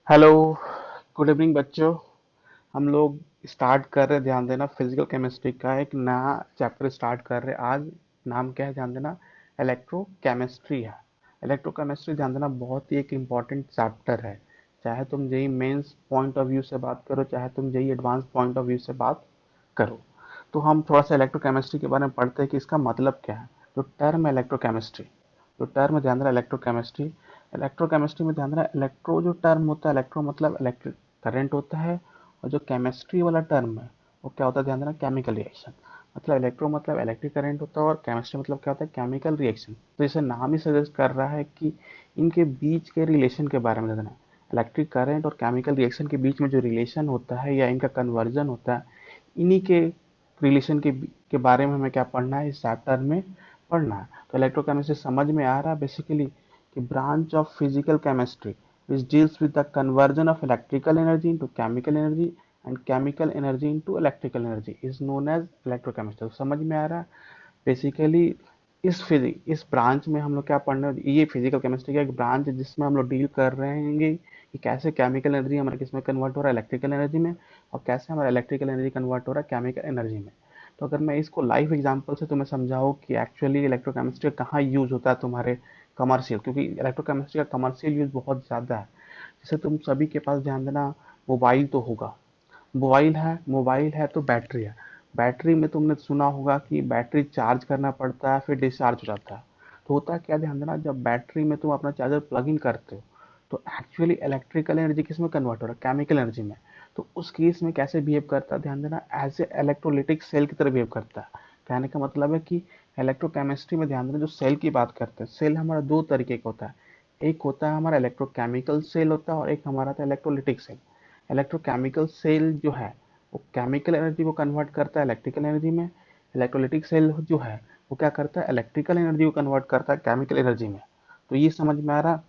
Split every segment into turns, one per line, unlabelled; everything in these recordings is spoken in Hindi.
हेलो। गुड इवनिंग बच्चों। हम लोग स्टार्ट कर रहे हैं, ध्यान देना, फिजिकल केमिस्ट्री का एक नया चैप्टर स्टार्ट कर रहे हैं आज। नाम क्या है ध्यान देना? इलेक्ट्रोकेमिस्ट्री है। इलेक्ट्रोकेमिस्ट्री ध्यान देना बहुत ही एक इम्पॉर्टेंट चैप्टर है। चाहे तुम JEE Mains point of view से बात करो, चाहे तुम JEE advance point of view से बात करो। तो हम थोड़ा सा इलेक्ट्रोकेमिस्ट्री के बारे में पढ़ते हैं कि इसका मतलब क्या है। जो टर्म है इलेक्ट्रोकेमिस्ट्री, जो टर्म ध्यान देना इलेक्ट्रोकेमिस्ट्री, इलेक्ट्रोकेमिस्ट्री में ध्यान देना इलेक्ट्रो जो टर्म होता है, इलेक्ट्रो मतलब इलेक्ट्रिक करंट होता है। और जो केमिस्ट्री वाला टर्म है वो क्या होता है ध्यान देना? Chemical reaction. मतलब इलेक्ट्रो मतलब इलेक्ट्रिक करंट होता है और केमिस्ट्री मतलब क्या होता है? Chemical reaction. तो जैसे नाम ही सजेस्ट कर रहा है कि इनके बीच के रिलेशन के बारे में देना। इलेक्ट्रिक करंट और केमिकल रिएक्शन के बीच में जो रिलेशन होता है या इनका कन्वर्जन होता है, इन्हीं के रिलेशन के बारे में हमें क्या पढ़ना है, इस चैप्टर में पढ़ना है। तो इलेक्ट्रोकेमिस्ट्री समझ में आ रहा है बेसिकली कि branch of physical chemistry which deals with the conversion of electrical energy into chemical energy and chemical energy into electrical energy is known as electrochemistry। तो समझ में आ रहा है बेसिकली इस ब्रांच में हम लोग क्या पढ़ने, ये फिजिकल केमिस्ट्री का एक ब्रांच है जिसमें हम लोग डील कर रहे हैं कि कैसे केमिकल एनर्जी हमारे किस में कन्वर्ट हो रहा है, इलेक्ट्रिकल एनर्जी में, और कैसे हमारा इलेक्ट्रिकल एनर्जी कन्वर्ट हो रहा है केमिकल एनर्जी में। तो अगर मैं इसको लाइव एग्जांपल से तुम्हें समझाऊँ कि एक्चुअली इलेक्ट्रोकेमिस्ट्री कहाँ यूज होता है तुम्हारे कमर्शियल, क्योंकि इलेक्ट्रोकेमिस्ट्री का कमर्शियल यूज बहुत ज़्यादा है। जैसे तुम सभी के पास ध्यान देना, मोबाइल तो होगा। मोबाइल है तो बैटरी है। बैटरी में तुमने सुना होगा कि बैटरी चार्ज करना पड़ता है फिर डिस्चार्ज हो जाता है। तो होता है क्या ध्यान देना, जब बैटरी में तुम अपना चार्जर प्लग इन करते हो तो एक्चुअली इलेक्ट्रिकल एनर्जी किस में कन्वर्ट हो रहा है? केमिकल एनर्जी में। तो उस केस में कैसे बिहेव करता है ध्यान देना? एज ए इलेक्ट्रोलिटिक सेल की तरह बिहेव करता है। कहने का मतलब है कि इलेक्ट्रोकेमिस्ट्री में ध्यान देना, जो सेल की बात करते हैं, सेल हमारा दो तरीके का होता है। एक होता है हमारा इलेक्ट्रोकेमिकल सेल होता है और एक हमारा था इलेक्ट्रोलिटिक सेल। इलेक्ट्रोकेमिकल सेल जो है वो केमिकल एनर्जी को कन्वर्ट करता है इलेक्ट्रिकल एनर्जी में। इलेक्ट्रोलिटिक सेल जो है वो क्या करता है? इलेक्ट्रिकल एनर्जी को कन्वर्ट करता है केमिकल एनर्जी में। तो ये समझ में आ रहा?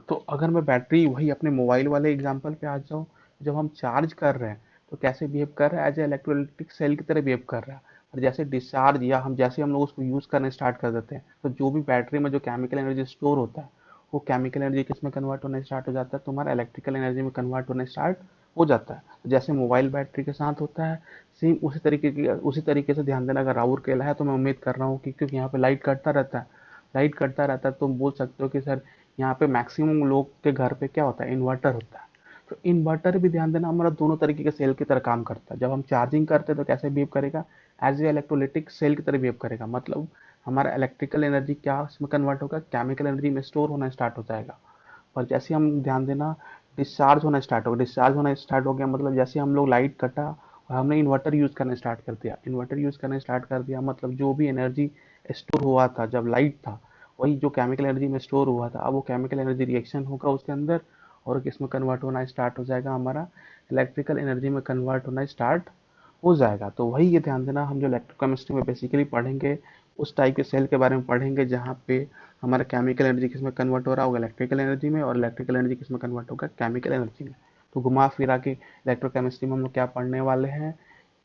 तो अगर मैं बैटरी वही अपने मोबाइल वाले एग्जांपल पे आ जाऊँ, जब हम चार्ज कर रहे हैं तो कैसे बिहेव कर रहा है? एज ए इलेक्ट्रोलिटिक सेल की तरह बिहेव कर रहा है। और जैसे डिस्चार्ज या हम लोग उसको यूज़ करना स्टार्ट कर देते हैं तो जो भी बैटरी में जो केमिकल एनर्जी स्टोर होता है वो केमिकल एनर्जी किस में कन्वर्ट होना स्टार्ट हो जाता है? तुम्हारा इलेक्ट्रिकल एनर्जी में कन्वर्ट होना स्टार्ट हो जाता है। तो जैसे मोबाइल बैटरी के साथ होता है, सेम उसी तरीके से ध्यान देना। अगर राउरकेला है तो मैं उम्मीद कर रहा हूँ कि क्योंकि यहाँ पे लाइट कटता रहता है, तुम बोल सकते हो कि सर यहाँ पे मैक्सिमम लोग के घर पे क्या होता है? इन्वर्टर होता है। तो इन्वर्टर भी ध्यान देना हमारा दोनों तरीके के सेल की तरह काम करता है। जब हम चार्जिंग करते हैं तो कैसे बिहेव करेगा? एज ए इलेक्ट्रोलिटिक सेल की तरह बिहेव करेगा। मतलब हमारा इलेक्ट्रिकल एनर्जी क्या इसमें कन्वर्ट होगा? केमिकल एनर्जी में स्टोर होना स्टार्ट हो जाएगा। और जैसे हम ध्यान देना, डिस्चार्ज होना स्टार्ट हो गया मतलब जैसे हम लोग लाइट कटा और हमने इन्वर्टर यूज करना स्टार्ट कर दिया। मतलब जो भी एनर्जी स्टोर हुआ था जब लाइट था, वही जो केमिकल एनर्जी में स्टोर हुआ था, अब वो केमिकल एनर्जी रिएक्शन होगा उसके अंदर और किसमें कन्वर्ट होना स्टार्ट हो जाएगा? हमारा इलेक्ट्रिकल एनर्जी में कन्वर्ट होना स्टार्ट हो जाएगा। तो वही ये ध्यान देना, हम जो इलेक्ट्रोकेमिस्ट्री में बेसिकली पढ़ेंगे उस टाइप के सेल के बारे में पढ़ेंगे जहाँ पे हमारा केमिकल एनर्जी किस में कन्वर्ट हो रहा होगा? इलेक्ट्रिकल एनर्जी में। और इलेक्ट्रिकल एनर्जी किस में कन्वर्ट होगा? केमिकल एनर्जी में। तो घुमा फिरा के इलेक्ट्रोकेमिस्ट्री में हम लोग क्या पढ़ने वाले हैं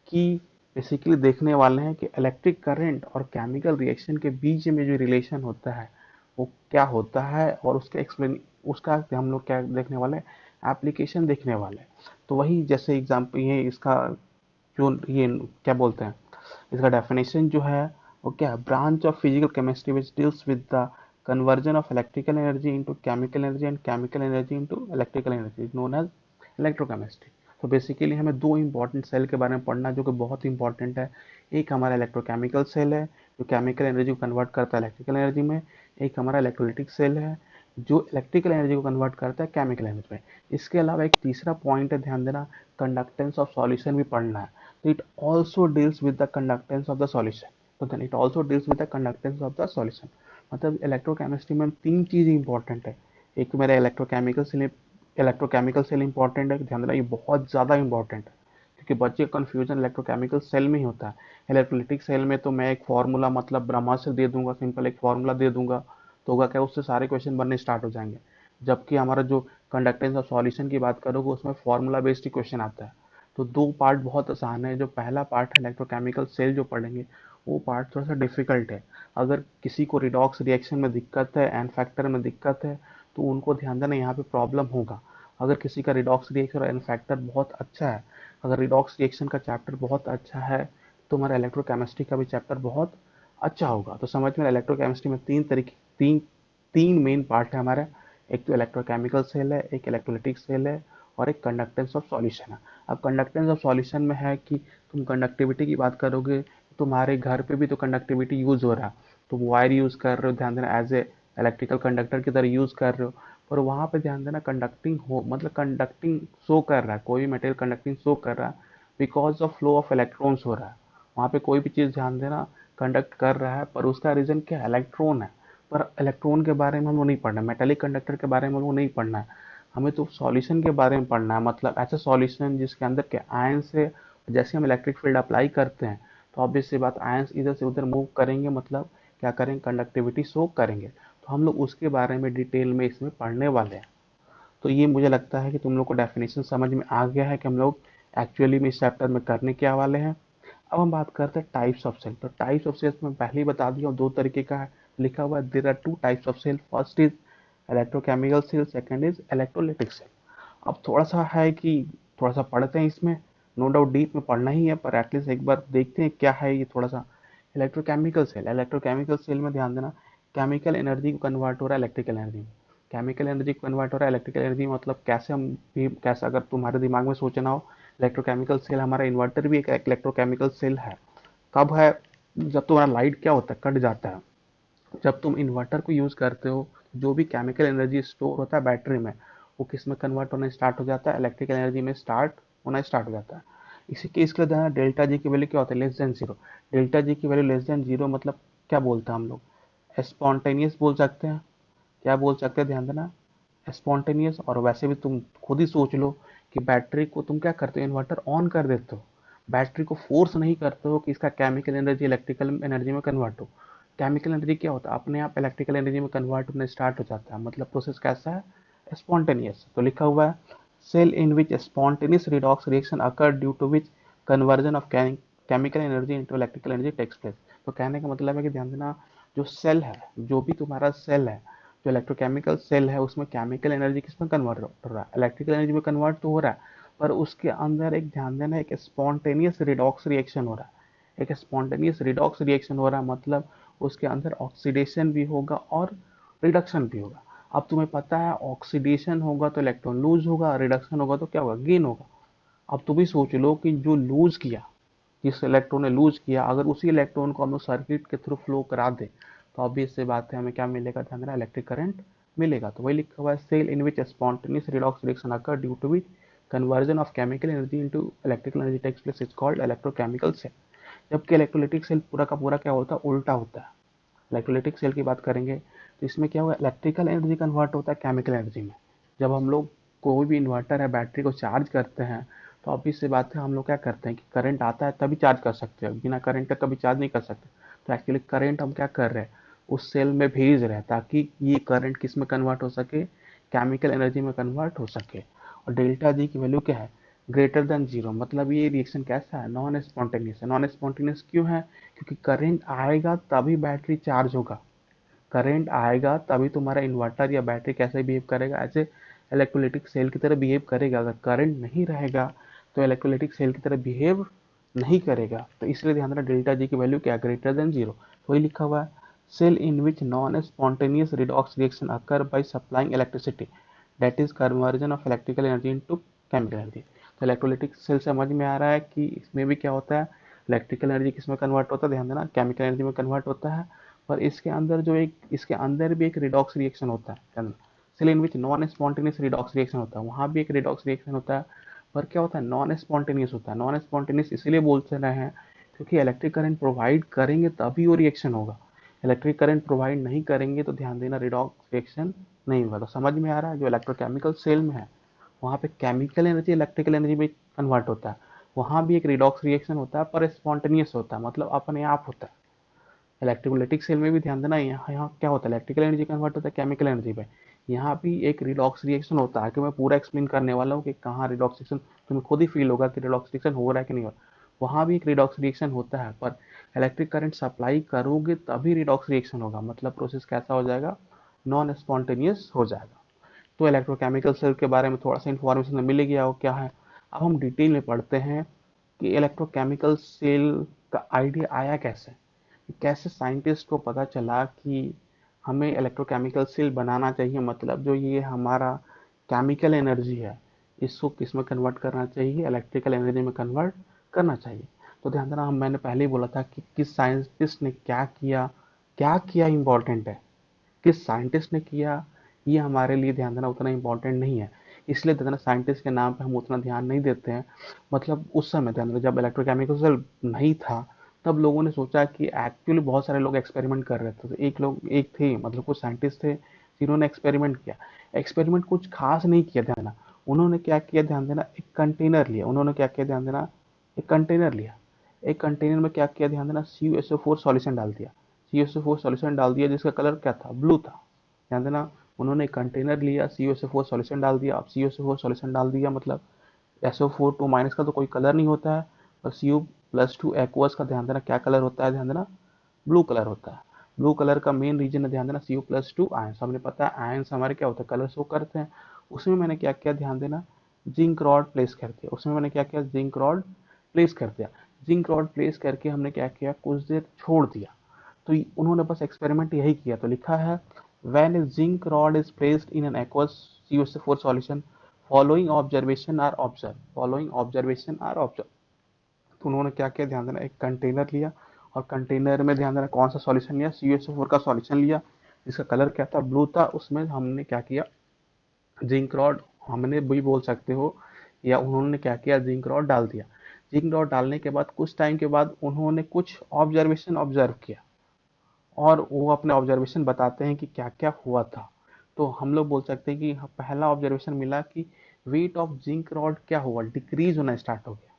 कि बेसिकली देखने वाले हैं कि इलेक्ट्रिक करंट और केमिकल रिएक्शन के बीच में जो रिलेशन होता है वो क्या होता है, और उसका हम लोग क्या देखने वाले हैं? एप्लीकेशन देखने वाले हैं। तो वही जैसे एग्जाम्पल ये इसका जो ये क्या बोलते हैं, इसका डेफिनेशन जो है वो क्या है? Branch of physical chemistry which deals with the conversion of electrical energy into chemical energy and chemical energy into electrical energy known as electrochemistry. तो बेसिकली हमें दो इंपॉर्टेंट सेल के बारे में पढ़ना है जो कि बहुत इंपॉर्टेंट है। एक हमारा इलेक्ट्रोकेमिकल सेल है जो केमिकल एनर्जी को कन्वर्ट करता है इलेक्ट्रिकल एनर्जी में। एक हमारा इलेक्ट्रोलिटिक सेल है जो इलेक्ट्रिकल एनर्जी को कन्वर्ट करता है केमिकल एनर्जी में। इसके अलावा एक तीसरा पॉइंट है, ध्यान देना, कंडक्टेंस ऑफ सॉल्यूशन भी पढ़ना है। तो it also deals with the conductance of the solution. तो then it also deals with the conductance of the solution. मतलब इलेक्ट्रोकेमिस्ट्री में तीन चीज इंपॉर्टेंट है। एक तो मेरा इलेक्ट्रोकेमिकल सेल इंपॉर्टेंट है, ध्यान देना ये बहुत ज़्यादा इंपॉर्टेंट है क्योंकि बच्चे का कन्फ्यूजन इलेक्ट्रोकेमिकल सेल में ही होता है। इलेक्ट्रोलिटिक सेल में तो मैं एक फार्मूला मतलब ब्रह्मास्त्र दे दूंगा, सिंपल एक फार्मूला दे दूंगा तो होगा क्या? उससे सारे क्वेश्चन बनने स्टार्ट हो जाएंगे। जबकि हमारा जो कंडक्टेंस ऑफ सॉल्यूशन की बात करोगे उसमें फार्मूला बेस्ड क्वेश्चन आता है। तो दो पार्ट बहुत आसान है। जो पहला पार्ट है इलेक्ट्रोकेमिकल सेल जो पढ़ेंगे वो पार्ट थोड़ा सा डिफिकल्ट है। अगर किसी को रिडॉक्स रिएक्शन में दिक्कत है, एन फैक्टर में दिक्कत है, तो उनको ध्यान देना यहाँ पे प्रॉब्लम होगा। अगर किसी का रिडॉक्स रिएक्शन और एनफैक्टर बहुत अच्छा है, अगर रिडॉक्स रिएक्शन का चैप्टर बहुत अच्छा है तो हमारा इलेक्ट्रोकेमिस्ट्री का भी चैप्टर बहुत अच्छा होगा। तो समझ में, इलेक्ट्रोकेमिस्ट्री में तीन तीन मेन पार्ट है हमारे। एक तो इलेक्ट्रोकेमिकल सेल है, एक इलेक्ट्रोलिटिक सेल है, और एक कंडक्टेंस ऑफ सॉल्यूशन है। अब कंडक्टेंस ऑफ सॉल्यूशन में है कि तुम कंडक्टिविटी की बात करोगे, तुम्हारे घर पे भी तो कंडक्टिविटी यूज हो रहा है, तुम वायर यूज कर रहे हो, ध्यान देना, एज ए इलेक्ट्रिकल कंडक्टर की तरह यूज कर रहे हो। पर वहां पे ध्यान देना, कंडक्टिंग हो मतलब कंडक्टिंग शो कर रहा है, कोई भी मटेरियल कंडक्टिंग शो कर रहा है because of flow of electrons हो रहा है। वहां पे कोई भी चीज ध्यान देना कंडक्ट कर रहा है, पर उसका रीजन क्या है, इलेक्ट्रॉन है। पर इलेक्ट्रॉन के बारे में हमको नहीं पढ़ना है, मेटेलिक कंडक्टर के बारे में हमको नहीं पढ़ना है, हमें तो सॉल्यूशन के बारे में पढ़ना है। मतलब ऐसा सॉल्यूशन जिसके अंदर के आयन से, जैसे हम इलेक्ट्रिक फील्ड अप्लाई करते हैं तो ऑब्वियस सी बात, आयंस इधर से उधर मूव करेंगे, मतलब क्या करेंगे, कंडक्टिविटी शो करेंगे। तो हम लोग उसके बारे में डिटेल में इसमें पढ़ने वाले हैं। तो ये मुझे लगता है कि तुम लोग को डेफिनेशन समझ में आ गया है कि हम लोग एक्चुअली में इस चैप्टर में करने क्या वाले हैं। अब हम बात करते हैं टाइप्स ऑफ सेल। तो टाइप्स ऑफ सेल्स में पहले ही बता दिया, दो तरीके का है, लिखा हुआ है there are two types of cell, first is electrochemical cell, second is electrolytic cell. अब थोड़ा सा है कि थोड़ा सा पढ़ते हैं इसमें, नो डाउट डीप में पढ़ना ही है, पर एटलीस्ट एक बार देखते हैं क्या है ये थोड़ा सा। इलेक्ट्रोकेमिकल सेल, इलेक्ट्रोकेमिकल सेल में ध्यान देना, केमिकल एनर्जी को कन्वर्ट हो रहा है इलेक्ट्रिकल एनर्जी में। केमिकल एनर्जी कन्वर्ट हो रहा है इलेक्ट्रिकल एनर्जी, मतलब कैसे हम भी, कैसे अगर तुम्हारे दिमाग में सोचना हो, इलेक्ट्रोकेमिकल सेल, हमारा इन्वर्टर भी एक इलेक्ट्रोकेमिकल सेल है। कब है, जब तुम्हारा लाइट क्या होता है, कट जाता है। जब तुम इन्वर्टर को यूज करते हो, जो भी केमिकल एनर्जी स्टोर होता है बैटरी में, वो किस में कन्वर्ट होना स्टार्ट हो जाता है, इलेक्ट्रिकल एनर्जी में स्टार्ट हो जाता है। इसी के इसके लिए ध्यान, डेल्टा जी की वैल्यू क्या होता है, less than zero. Delta G की वैल्यू लेस देन जीरो मतलब क्या बोलते हैं हम लोग, स्पॉन्टेनियस बोल सकते हैं। क्या बोल सकते हैं, ध्यान देना, स्पॉन्टेनियस। और वैसे भी तुम खुद ही सोच लो कि बैटरी को तुम क्या करते हो, इन्वर्टर ऑन कर देते हो, बैटरी को फोर्स नहीं करते हो कि इसका केमिकल एनर्जी इलेक्ट्रिकल एनर्जी में कन्वर्ट हो। केमिकल एनर्जी क्या होता है, अपने आप इलेक्ट्रिकल एनर्जी में कन्वर्ट होना स्टार्ट हो जाता है, मतलब प्रोसेस कैसा है, स्पॉन्टेनियस। तो लिखा हुआ है cell in which spontaneous redox reaction occur due to which conversion of chemical energy into electrical energy takes place. तो कहने का मतलब है कि ध्यान देना, जो सेल है, जो भी तुम्हारा सेल है, जो इलेक्ट्रोकेमिकल सेल है, उसमें केमिकल एनर्जी किसमें कन्वर्ट हो रहा है, इलेक्ट्रिकल एनर्जी में कन्वर्ट तो हो रहा है, पर उसके अंदर एक ध्यान देना, एक स्पॉन्टेनियस रिडॉक्स रिएक्शन हो रहा है। एक स्पॉन्टेनियस रिडॉक्स रिएक्शन हो रहा है मतलब उसके अंदर ऑक्सीडेशन भी होगा और रिडक्शन भी होगा। अब तुम्हें पता है, ऑक्सीडेशन होगा तो इलेक्ट्रॉन लूज होगा, रिडक्शन होगा तो क्या होगा, गेन होगा। अब तुम भी सोच लो कि जो लूज किया, जिस इलेक्ट्रॉन ने लूज किया, अगर उसी इलेक्ट्रॉन को हम लोग सर्किट के थ्रू फ्लो करा दें तो ऑब्वियस से बात है, हमें क्या मिलेगा, ध्यान देना, इलेक्ट्रिक करंट मिलेगा। तो वही लिखा हुआ है cell in which spontaneous redox reaction occur due to which conversion of chemical energy into electrical energy takes place is called electrochemical cell. जबकि इलेक्ट्रोलिटिक सेल पूरा का पूरा क्या होता है, उल्टा होता है। इलेक्ट्रोलिटिक सेल की बात करेंगे तो इसमें क्या होगा, इलेक्ट्रिकल एनर्जी कन्वर्ट होता है केमिकल एनर्जी में। जब हम लोग कोई भी इन्वर्टर है, बैटरी को चार्ज करते हैं तो ऑब्वियस सी बात है, हम लोग क्या करते हैं कि करंट आता है तभी चार्ज कर सकते हैं, बिना करंट के कभी चार्ज नहीं कर सकते। तो एक्चुअली करंट हम क्या कर रहे हैं, उस सेल में भेज रहे हैं ताकि ये करंट किस में कन्वर्ट हो सके, केमिकल एनर्जी में कन्वर्ट हो सके। और डेल्टा जी की वैल्यू क्या है, ग्रेटर देन जीरो, मतलब ये रिएक्शन कैसा है, नॉन स्पॉन्टेनियस है। नॉन स्पॉन्टेनियस क्यों है, क्योंकि करंट आएगा तभी बैटरी चार्ज होगा, करंट आएगा तभी तुम्हारा इन्वर्टर या बैटरी कैसे बिहेव करेगा, ऐसे इलेक्ट्रोलिटिक सेल की तरह बिहेव करेगा। अगर करंट नहीं रहेगा तो इलेक्ट्रोलिटिक सेल की तरह बिहेव नहीं करेगा। तो इसलिए ध्यान रखना, डेल्टा जी की वैल्यू क्या, ग्रेटर देन जीरो। वही लिखा हुआ है cell in which non spontaneous redox reaction occur by supplying electricity, that is conversion of electrical energy into chemical energy. तो इलेक्ट्रोलिटिक सेल समझ में आ रहा है कि इसमें भी क्या होता है, इलेक्ट्रिकल एनर्जी किसमें कन्वर्ट होता है, ध्यान देना, केमिकल एनर्जी में कन्वर्ट होता है। पर इसके अंदर भी एक रिडॉक्स रिएक्शन होता है, cell in which non spontaneous redox reaction होता है, वहां भी एक रिडॉक्स रिएक्शन होता है। पर क्या होता है, नॉन स्पॉन्टेनियस होता है। नॉन स्पॉन्टेनियस इसलिए बोलते रहे हैं क्योंकि इलेक्ट्रिक करंट प्रोवाइड करेंगे तभी वो रिएक्शन होगा, इलेक्ट्रिक करंट प्रोवाइड नहीं करेंगे तो ध्यान देना, रिडॉक्स रिएक्शन नहीं होगा। तो समझ में आ रहा है, जो इलेक्ट्रोकेमिकल सेल में है वहाँ पे केमिकल एनर्जी इलेक्ट्रिकल एनर्जी में कन्वर्ट होता है, वहाँ भी एक रिडॉक्स रिएक्शन होता है पर स्पॉन्टेनियस होता है, मतलब अपने आप होता है। इलेक्ट्रोलिटिक सेल में भी ध्यान देना, यहाँ क्या होता है, इलेक्ट्रिकल एनर्जी कन्वर्ट होता है केमिकल एनर्जी में, यहाँ भी एक रिडॉक्स रिएक्शन होता है। कि मैं पूरा एक्सप्लेन करने वाला हूँ कि कहाँ रिडॉक्स रिएक्शन, तुम्हें खुद ही फील होगा कि रिडॉक्स रिएक्शन हो रहा है कि नहीं हो रहा। वहाँ भी एक रिडॉक्स रिएक्शन होता है, पर इलेक्ट्रिक करंट सप्लाई करोगे तभी रिडॉक्स रिएक्शन होगा, मतलब प्रोसेस कैसा हो जाएगा, नॉन स्पॉन्टेनियस हो जाएगा। तो इलेक्ट्रोकेमिकल सेल के बारे में थोड़ा सा इन्फॉर्मेशन मिल गया हो क्या है। अब हम डिटेल में पढ़ते हैं कि इलेक्ट्रोकेमिकल सेल का आइडिया आया कैसे, कैसे साइंटिस्ट को पता चला कि हमें इलेक्ट्रोकेमिकल सेल बनाना चाहिए, मतलब जो ये हमारा केमिकल एनर्जी है इसको किस में कन्वर्ट करना चाहिए, इलेक्ट्रिकल एनर्जी में कन्वर्ट करना चाहिए। तो ध्यान देना, हम मैंने पहले ही बोला था कि किस साइंटिस्ट ने क्या किया इम्पोर्टेंट है, किस साइंटिस्ट ने किया ये हमारे लिए ध्यान देना उतना इम्पोर्टेंट नहीं है। इसलिए ध्यान देना साइंटिस्ट के नाम पे हम उतना ध्यान नहीं देते हैं। मतलब उस समय ध्यान देना जब इलेक्ट्रोकेमिकल नहीं था तब लोगों ने सोचा कि एक्चुअली बहुत सारे लोग एक्सपेरिमेंट कर रहे थे। तो एक थे, मतलब कुछ साइंटिस्ट थे जिन्होंने एक्सपेरिमेंट किया। एक्सपेरिमेंट कुछ खास नहीं किया ध्यान देना। उन्होंने क्या किया ध्यान देना, एक कंटेनर लिया। उन्होंने क्या किया ध्यान देना, एक कंटेनर लिया। एक कंटेनर में क्या किया ध्यान देना, CuSO4 सॉल्यूशन डाल दिया। CuSO4 सॉल्यूशन डाल दिया जिसका कलर क्या था, ब्लू था। ध्यान देना, उन्होंने कंटेनर लिया, CuSO4 सॉल्यूशन डाल दिया। अब CuSO4 सॉल्यूशन डाल दिया मतलब SO4 2- का तो कोई कलर नहीं होता है, और Cu+2 एक्वस का ध्यान देना क्या कलर होता है, ध्यान देना ब्लू कलर होता है। ब्लू कलर का मेन रीजन है ध्यान देना Cu+2 आयंस। हमने पता है आयंस हमारे क्या होते हैं, कलर शो करते हैं। उसमें मैंने क्या किया ध्यान देना, जिंक रॉड प्लेस कर दिया। उसमें मैंने क्या किया, जिंक रॉड प्लेस कर दिया। जिंक रॉड प्लेस करके हमने क्या किया, कुछ देर छोड़ दिया। तो उन्होंने बस एक्सपेरिमेंट यही किया। तो लिखा है when a zinc rod is placed in an aqueous CuSO4 solution following observation are observe. तो उन्होंने क्या किया ध्यान देना, एक कंटेनर लिया, और कंटेनर में ध्यान देना कौन सा सॉल्यूशन लिया, CuSO4 का सॉल्यूशन लिया जिसका कलर क्या था, ब्लू था। उसमें हमने क्या किया, जिंक रॉड, हमने भी बोल सकते हो, या उन्होंने क्या किया, जिंक रॉड डाल दिया। जिंक रॉड डालने के बाद कुछ टाइम के बाद उन्होंने कुछ ऑब्जर्वेशन ऑब्जर्व किया, और वो अपने ऑब्जर्वेशन बताते हैं कि क्या क्या हुआ था। तो हम लोग बोल सकते हैं कि पहला ऑब्जर्वेशन मिला कि वेट ऑफ जिंक रॉड क्या हुआ, डिक्रीज होना स्टार्ट हो गया।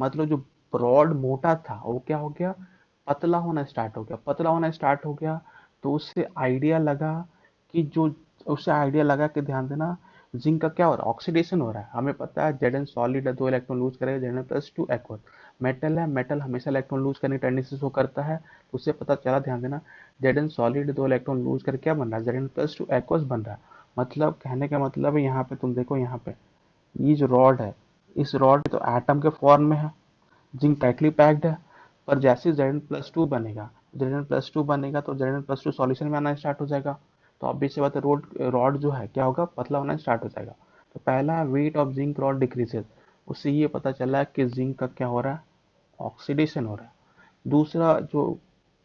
मतलब जो रॉड मोटा था वो क्या हो गया, पतला होना स्टार्ट हो गया। पतला होना स्टार्ट हो गया तो उससे आइडिया लगा कि ध्यान देना जिंक का क्या हो रहा है, ऑक्सीडेशन हो रहा है। हमें पता है Zn सॉलिड है, 2 इलेक्ट्रॉन लूज करेगा, Zn+2 एक्वस। मेटल है, मेटल हमेशा इलेक्ट्रॉन लूज करने की टेंडेंसी शो करता है। तो उससे पता चला ध्यान देना Zn सॉलिड 2 इलेक्ट्रॉन लूज करके क्या बन रहा है, Zn+2 एक्वस बन रहा है। मतलब कहने का मतलब है, यहाँ पे तुम देखो, यहाँ पे ये जो रॉड है, इस रॉड तो एटम के फॉर्म में है, जिंक टाइटली पैक्ड है। पर जैसे Zn+2 बनेगा तो Zn+2 सॉल्यूशन में आना स्टार्ट हो जाएगा। तो ऑब्वियस सी बात है, रॉड जो है क्या होगा, पतला होना स्टार्ट हो जाएगा। तो पहला wait of zinc rod decreases, उससे ये पता चला कि जिंक का क्या हो रहा है, ऑक्सीडेशन हो रहा है। दूसरा जो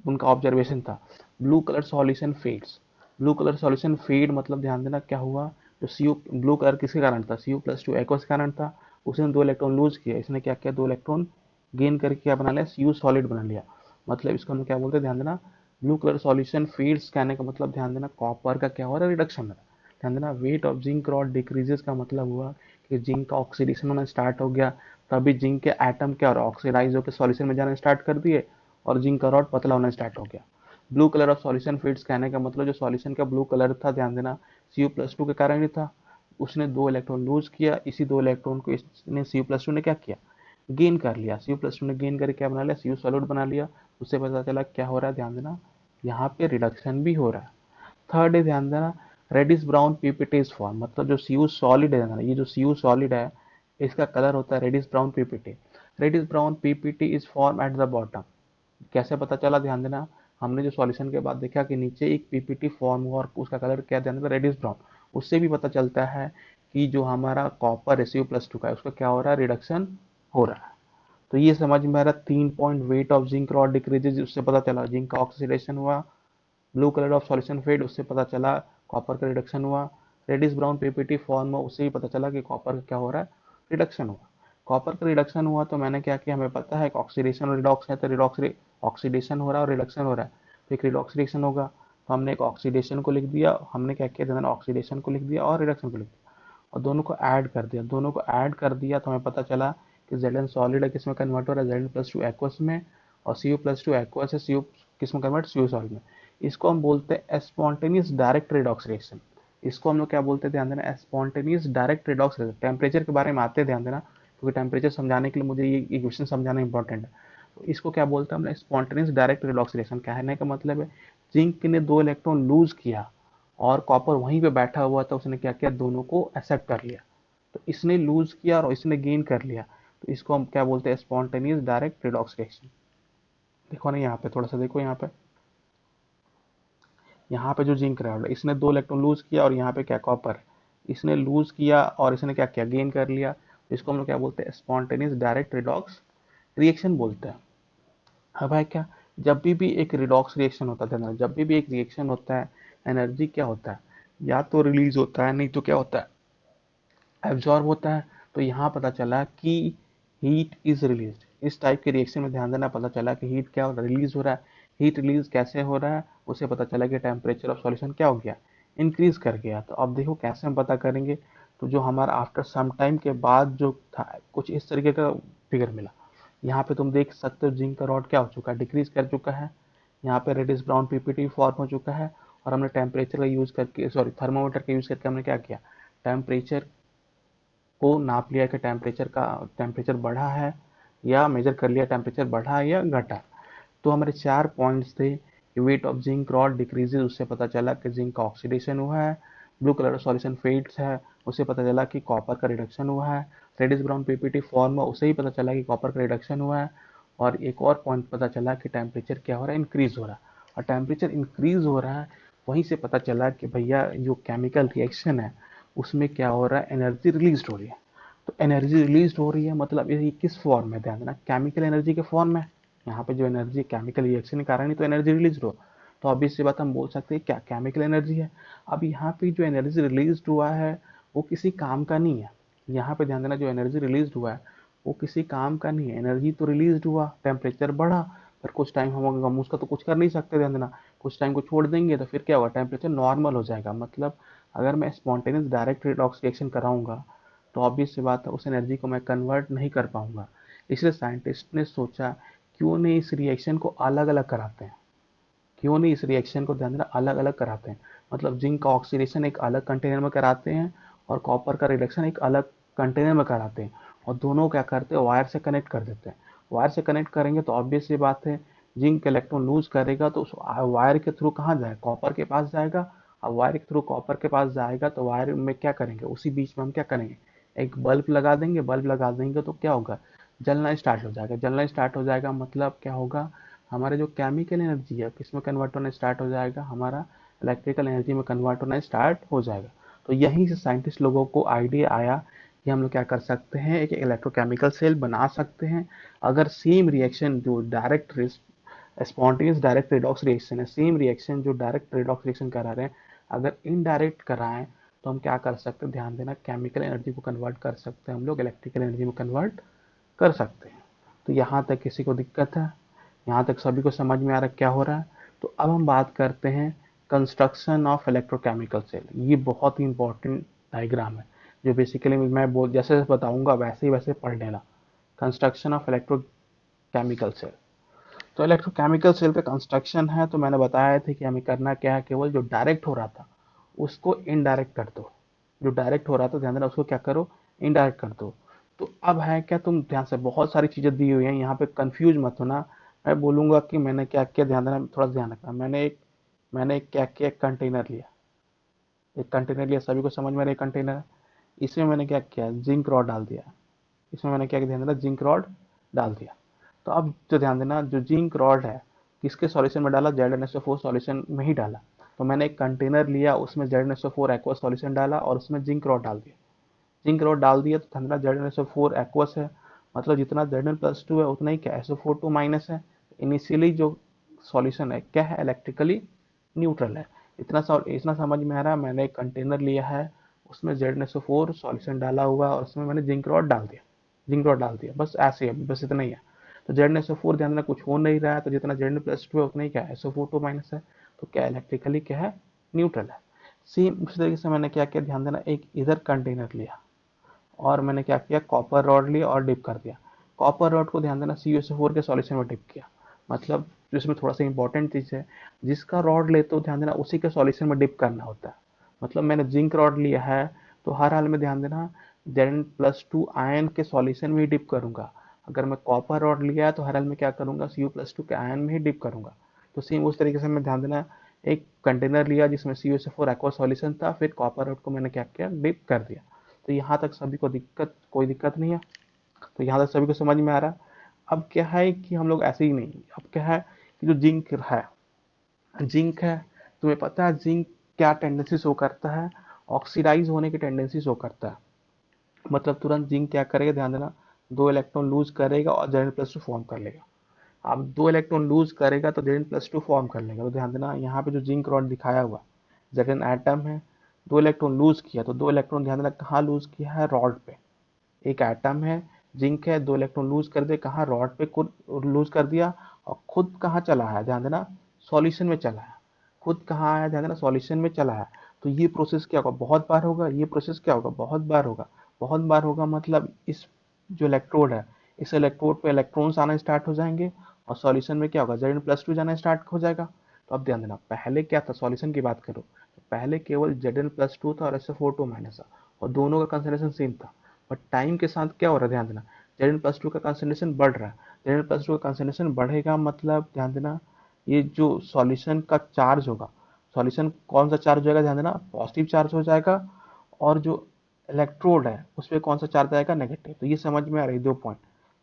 उनका ऑब्जर्वेशन था, blue colour solution fades. Blue colour solution fade मतलब ध्यान देना क्या हुआ, जो सी ब्लू कलर किसके कारण था, Cu+2 एक्वस के कारण था। उसने 2 इलेक्ट्रॉन लूज किया, इसने क्या किया, 2 इलेक्ट्रॉन गेन करके क्या बना लिया, Cu सॉलिड बना लिया। मतलब इसको हम क्या बोलते हैं ध्यान देना, ब्लू कलर सॉल्यूशन फेड्स कहने का मतलब ध्यान देना कॉपर का क्या हो रहा है, रिडक्शन हो रहा है। ध्यान देना wait of zinc rod decreases का मतलब हुआ कि जिंक का ऑक्सीडेशन होना स्टार्ट हो गया। तभी जिंक के एटम क्या हो रहा है, ऑक्सीडाइज होकर सॉल्यूशन में जाना स्टार्ट कर दिए, और जिंक का रॉड पतला होना स्टार्ट हो गया। Blue colour of solution fades कहने का मतलब जो सॉल्यूशन का ब्लू कलर था ध्यान देना Cu+2 के कारण ही था। उसने 2 इलेक्ट्रॉन लूज किया, इसी 2 इलेक्ट्रॉन को इसने Cu+2 ने क्या किया, गेन कर लिया। Cu+2 ने गेन करके क्या बना लिया, Cu सॉलिड बना लिया। उससे पता चला क्या हो रहा है, ध्यान देना यहाँ पे रिडक्शन भी हो रहा है। थर्ड है ध्यान देना reddish brown PPT is form. मतलब जो Cu सॉलिड है, ये जो Cu सॉलिड है इसका कलर होता है reddish brown PPT. Reddish brown PPT is form at the bottom. कैसे पता चला, ध्यान देना हमने जो सॉल्यूशन के बाद देखा कि नीचे एक पीपीटी फॉर्म हुआ, और उसका कलर क्या, ध्यान देना रेडिश ब्राउन। उससे भी पता चलता है कि जो हमारा कॉपर Cu+2 का है उसका क्या हो रहा है, रिडक्शन हो रहा है। तो ये समझ में आ रहा, 3 point weight of zinc rod decreases, उससे पता चला जिंक का ऑक्सीडेशन हुआ। Blue colour of solution fade, उससे पता चला कॉपर का रिडक्शन हुआ। रेडिश ब्राउन पीपीटी फॉर्म हुआ, उससे भी पता चला कि कॉपर का क्या हो रहा है, रिडक्शन हुआ। कॉपर का रिडक्शन हुआ तो मैंने क्या किया, हमें पता है ऑक्सीडेशन और रिडॉक्स है, तो रिडॉक्स ऑक्सीडेशन हो रहा है और रिडक्शन हो रहा है, तो एक रिडॉक्सीडेशन होगा। तो हमने एक ऑक्सीडेशन को लिख दिया, हमने क्या किया, ध्यान ऑक्सीडेशन को लिख दिया और रिडक्शन को लिख दिया, और दोनों को ऐड कर दिया। दोनों को ऐड कर दिया तो हमें पता चला कि Zn सॉलिड है, किसमें कन्वर्ट हो रहा है, Zn+2 एक्वस में, और Cu+2 एक्वस है, Cu किसमें कन्वर्ट, Cu सॉलिड में। इसको हम बोलते हैं स्पॉन्टेनियस डायरेक्ट रिडॉक्स रिएक्शन। इसको हम लोग क्या बोलते हैं, ध्यान देना spontaneous direct redox reaction. Temperature के बारे में आते हैं, ध्यान देना, क्योंकि टेम्परेचर समझाने के लिए मुझे ये इक्वेशन समझाना इंपॉर्टेंट है। तो इसको क्या बोलते हैं हमने, स्पॉन्टेनियस डायरेक्ट रिडॉक्स रिएक्शन। कहने का मतलब है जिंक ने 2 इलेक्ट्रॉन लूज किया, और कॉपर वहीं पे बैठा हुआ था, उसने क्या किया, दोनों को एक्सेप्ट कर लिया। तो इसने लूज किया और इसने गेन कर लिया। तो इसको हम क्या बोलते हैं, स्पॉन्टेनियस डायरेक्ट रिडॉक्स रिएक्शन। देखो ना यहाँ पे, थोड़ा सा देखो यहाँ पे, यहाँ पे जो जिंक रहा है इसने 2 इलेक्ट्रॉन लूज किया, और यहाँ पे क्या, कॉपर, इसने लूज किया और इसने क्या किया, गेन कर लिया। तो इसको हम लोग क्या बोलते हैं, स्पॉन्टेनियस डायरेक्ट रिडॉक्स रिएक्शन बोलते हैं। अब है क्या, जब भी एक रिडॉक्स रिएक्शन होता है ना, जब भी एक रिएक्शन होता है, एनर्जी क्या होता है, या तो रिलीज होता है, नहीं तो क्या होता है, एब्जॉर्ब होता है। तो यहाँ पता चला कि हीट इज रिलीज। इस टाइप के रिएक्शन में ध्यान देना, पता चला कि हीट क्या रिलीज हो रहा है। हीट रिलीज कैसे हो रहा है, उसे पता चला कि टेम्परेचर ऑफ सॉल्यूशन क्या हो गया, इंक्रीज कर गया। तो अब देखो कैसे हम पता करेंगे। तो जो हमारा आफ्टर सम टाइम के बाद जो था, कुछ इस तरीके का फिगर मिला। यहाँ पे तुम देख सकते हो जिंक का रॉड क्या हो चुका है, डिक्रीज कर चुका है। यहाँ पे रेडिस ब्राउन पीपीटी फॉर्म हो चुका है। और हमने टेम्परेचर का यूज करके, सॉरी थर्मोमीटर का यूज करके हमने क्या किया, टेम्परेचर को नाप लिया कि टेम्परेचर बढ़ा है, या मेजर कर लिया टेम्परेचर बढ़ा है या घटा। तो हमारे 4 पॉइंट्स थे कि wait of zinc rod decreases, उससे पता चला कि जिंक का ऑक्सीडेशन हुआ है। ब्लू कलर सॉल्यूशन फेड्स है, उससे पता चला कि कॉपर का रिडक्शन हुआ है। रेडिश ब्राउन पीपीटी फॉर्म हुआ, उससे ही पता चला कि कॉपर का रिडक्शन हुआ है। और एक और पॉइंट पता चला कि टेम्परेचर क्या हो रहा है, इंक्रीज हो रहा है। और टेम्परेचर इंक्रीज हो रहा है, वहीं से पता चला कि भैया जो केमिकल रिएक्शन है उसमें क्या हो रहा है, एनर्जी रिलीज हो रही है। तो एनर्जी रिलीज हो रही है मतलब ये किस फॉर्म में, ध्यान देना, केमिकल एनर्जी के फॉर्म में। यहाँ पे जो एनर्जी केमिकल रिएक्शन के कारण ही तो एनर्जी रिलीज हो। तो अब इससे बात हम बोल सकते हैं क्या केमिकल एनर्जी है। अब यहाँ पे जो एनर्जी रिलीज हुआ है वो किसी काम का नहीं है। यहाँ पे ध्यान देना, जो एनर्जी रिलीज हुआ है वो किसी काम का नहीं है। एनर्जी तो रिलीज हुआ, टेम्परेचर बढ़ा, पर कुछ टाइम हम उसका तो कुछ कर नहीं सकते। ध्यान देना, कुछ टाइम को छोड़ देंगे तो फिर क्या होगा, टेम्परेचर नॉर्मल हो जाएगा। मतलब अगर मैं स्पॉन्टेनियस डायरेक्ट रिडॉक्स रिएक्शन कराऊंगा तो ऑब्वियस सी बात है उस एनर्जी को मैं कन्वर्ट नहीं कर पाऊंगा। इसलिए साइंटिस्ट ने सोचा क्यों नहीं इस रिएक्शन को अलग अलग कराते हैं, क्यों नहीं इस रिएक्शन को ध्यान देना अलग अलग कराते हैं। मतलब जिंक का ऑक्सीडेशन एक अलग कंटेनर में कराते हैं और कॉपर का रिडक्शन एक अलग कंटेनर में कराते हैं। और दोनों क्या करते हैं, वायर से कनेक्ट कर देते हैं। वायर से कनेक्ट करेंगे तो ऑब्वियस सी बात है जिंक इलेक्ट्रॉन लूज करेगा तो उस वायर के थ्रू कहाँ जाएगा, कॉपर के पास जाएगा। अब वायर के थ्रू कॉपर के पास जाएगा तो वायर में क्या करेंगे, उसी बीच में हम क्या करेंगे, एक बल्ब लगा देंगे। बल्ब लगा देंगे तो क्या होगा, जलना स्टार्ट हो जाएगा। जलना स्टार्ट हो जाएगा मतलब क्या होगा, हमारे जो केमिकल एनर्जी है किसमें कन्वर्ट होना स्टार्ट हो जाएगा, हमारा इलेक्ट्रिकल एनर्जी में कन्वर्ट होना स्टार्ट हो जाएगा। तो यहीं से साइंटिस्ट लोगों को आइडिया आया कि हम लोग क्या कर सकते हैं, एक इलेक्ट्रोकेमिकल सेल बना सकते हैं। अगर सेम रिएक्शन जो direct spontaneous direct redox reaction है, सेम रिएक्शन जो डायरेक्ट रिडॉक्स रिएक्शन करा रहे हैं, अगर इनडायरेक्ट कराएं तो हम क्या कर सकते हैं, ध्यान देना, केमिकल एनर्जी को कन्वर्ट कर सकते हैं हम लोग इलेक्ट्रिकल एनर्जी में कन्वर्ट कर सकते हैं। तो यहाँ तक किसी को दिक्कत है, यहाँ तक सभी को समझ में आ रहा है क्या हो रहा है। तो अब हम बात करते हैं कंस्ट्रक्शन ऑफ इलेक्ट्रोकेमिकल सेल। ये बहुत ही इंपॉर्टेंट डायग्राम है जो बेसिकली मैं बोल जैसे बताऊंगा वैसे ही वैसे पढ़ लेना। Construction of electrochemical cell. तो इलेक्ट्रोकेमिकल सेल पे कंस्ट्रक्शन है, तो मैंने बताया था कि हमें करना क्या है, केवल जो डायरेक्ट हो रहा था उसको इनडायरेक्ट कर दो। जो डायरेक्ट हो रहा था ध्यान देना उसको क्या करो, इनडायरेक्ट कर दो। तो अब है क्या, तुम ध्यान से, बहुत सारी चीजें दी हुई हैं यहाँ पे, कंफ्यूज मत होना। मैं बोलूंगा कि मैंने क्या किया, ध्यान देना, थोड़ा ध्यान रखना। मैंने क्या किया, एक कंटेनर लिया, एक कंटेनर लिया, सभी को समझ में आ रहा है कंटेनर है। इसमें मैंने क्या किया, जिंक रॉड डाल दिया। इसमें मैंने क्या किया, ध्यान देना, जिंक रॉड डाल दिया। तो अब जो ध्यान देना, जो जिंक रॉड है किसके सॉल्यूशन में डाला, ZnSO4 सॉल्यूशन में ही डाला। तो मैंने एक कंटेनर लिया, उसमें ZnSO4 एक्वस सॉल्यूशन डाला और उसमें जिंक रॉड डाल दिया। जिंक रॉड डाल दिया तो ध्यान देना ZnSO4 एक्वस है, मतलब जितना Zn+2 है उतना ही क्या, SO4 2 माइनस है। इनिशियली जो सॉल्यूशन है क्या है, इलेक्ट्रिकली न्यूट्रल है। इतना समझ में आ रहा है। मैंने एक कंटेनर लिया है, उसमें ZnSO4 सॉल्यूशन डाला हुआ है और उसमें मैंने जिंक रॉड डाल दिया। जिंक रॉड डाल दिया, बस ऐसे ही, बस इतना ही है। तो ZnSO4 ध्यान देना कुछ हो नहीं रहा है, तो जितना Zn+2 है उतना ही क्या है, SO4 2 माइनस है। तो क्या इलेक्ट्रिकली क्या है, न्यूट्रल है। सेम उसी तरीके से मैंने क्या किया, ध्यान देना, एक इधर कंटेनर लिया और मैंने क्या किया, कॉपर रॉड लिया और डिप कर दिया। कॉपर रॉड को ध्यान देना CuSO4 के सॉल्यूशन में डिप किया। मतलब जिसमें थोड़ा सा इंपॉर्टेंट चीज है, जिसका रॉड लेते हो ध्यान देना उसी के सॉल्यूशन में डिप करना होता है। मतलब मैंने जिंक रॉड लिया है तो हर हाल में ध्यान देना Zn+2 आयन के सॉल्यूशन में ही डिप करूंगा। अगर मैं कॉपर रॉड लिया है तो हर हाल में क्या करूंगा, Cu+2 के आयन में ही डिप करूंगा। तो सेम उस तरीके से मैं ध्यान देना एक कंटेनर लिया जिसमें CuSO4 एक्वा सॉल्यूशन था, फिर कॉपर रॉड को मैंने क्या किया, डिप कर दिया। तो यहाँ तक सभी को कोई दिक्कत नहीं है। तो यहाँ तक सभी को समझ में आ रहा है। अब क्या है कि हम लोग ऐसे ही नहीं, अब क्या है कि जो जिंक है, तुम्हें पता है जिंक क्या टेंडेंसी शो करता है? ऑक्सीडाइज होने की टेंडेंसी शो करता है। मतलब तुरंत जिंक क्या करेगा, ध्यान देना, 2 इलेक्ट्रॉन लूज करेगा और Zn+2 फॉर्म कर लेगा। अब 2 इलेक्ट्रॉन लूज करेगा तो Zn+2 फॉर्म कर लेगा। तो ध्यान देना, यहाँ पे जो जिंक रॉड दिखाया हुआ Zn एटम है, 2 इलेक्ट्रॉन लूज किया, तो 2 इलेक्ट्रॉन ध्यान देना कहाँ लूज किया है, रॉड पे। एक एटम है, जिंक है, 2 इलेक्ट्रॉन लूज कर दे कहाँ, रॉड पे लूज कर दिया। और खुद कहाँ चला है, ध्यान देना, सॉल्यूशन में चला है। खुद कहाँ आया, ध्यान देना, सॉल्यूशन में चला है। तो ये प्रोसेस क्या होगा, बहुत बार होगा। ये प्रोसेस क्या होगा, बहुत बार होगा। बहुत बार होगा मतलब इस जो इलेक्ट्रोड है, इस इलेक्ट्रोड पे इलेक्ट्रॉन्स आना स्टार्ट हो जाएंगे और सॉल्यूशन में क्या होगा, Zn+2 जाना स्टार्ट हो जाएगा। तो अब ध्यान देना, पहले क्या था, सॉल्यूशन की बात करो तो पहले केवल Zn+2 था और SO4 माइनस था, और दोनों का कंसंट्रेशन सेम था। बट टाइम के साथ क्या हो रहा है, ध्यान देना, Zn+2 का कंसंट्रेशन बढ़ रहा है। Zn+2 का कंसंट्रेशन बढ़ेगा मतलब ध्यान देना, ये जो सॉल्यूशन का चार्ज होगा, सॉल्यूशन कौन सा चार्ज होगा, ध्यान देना, पॉजिटिव चार्ज हो जाएगा। और जो इलेक्ट्रोड है उस पर कौन सा चार्ज आएगा, नेगेटिव। तो ये समझ में आ रही 2 पॉइंट।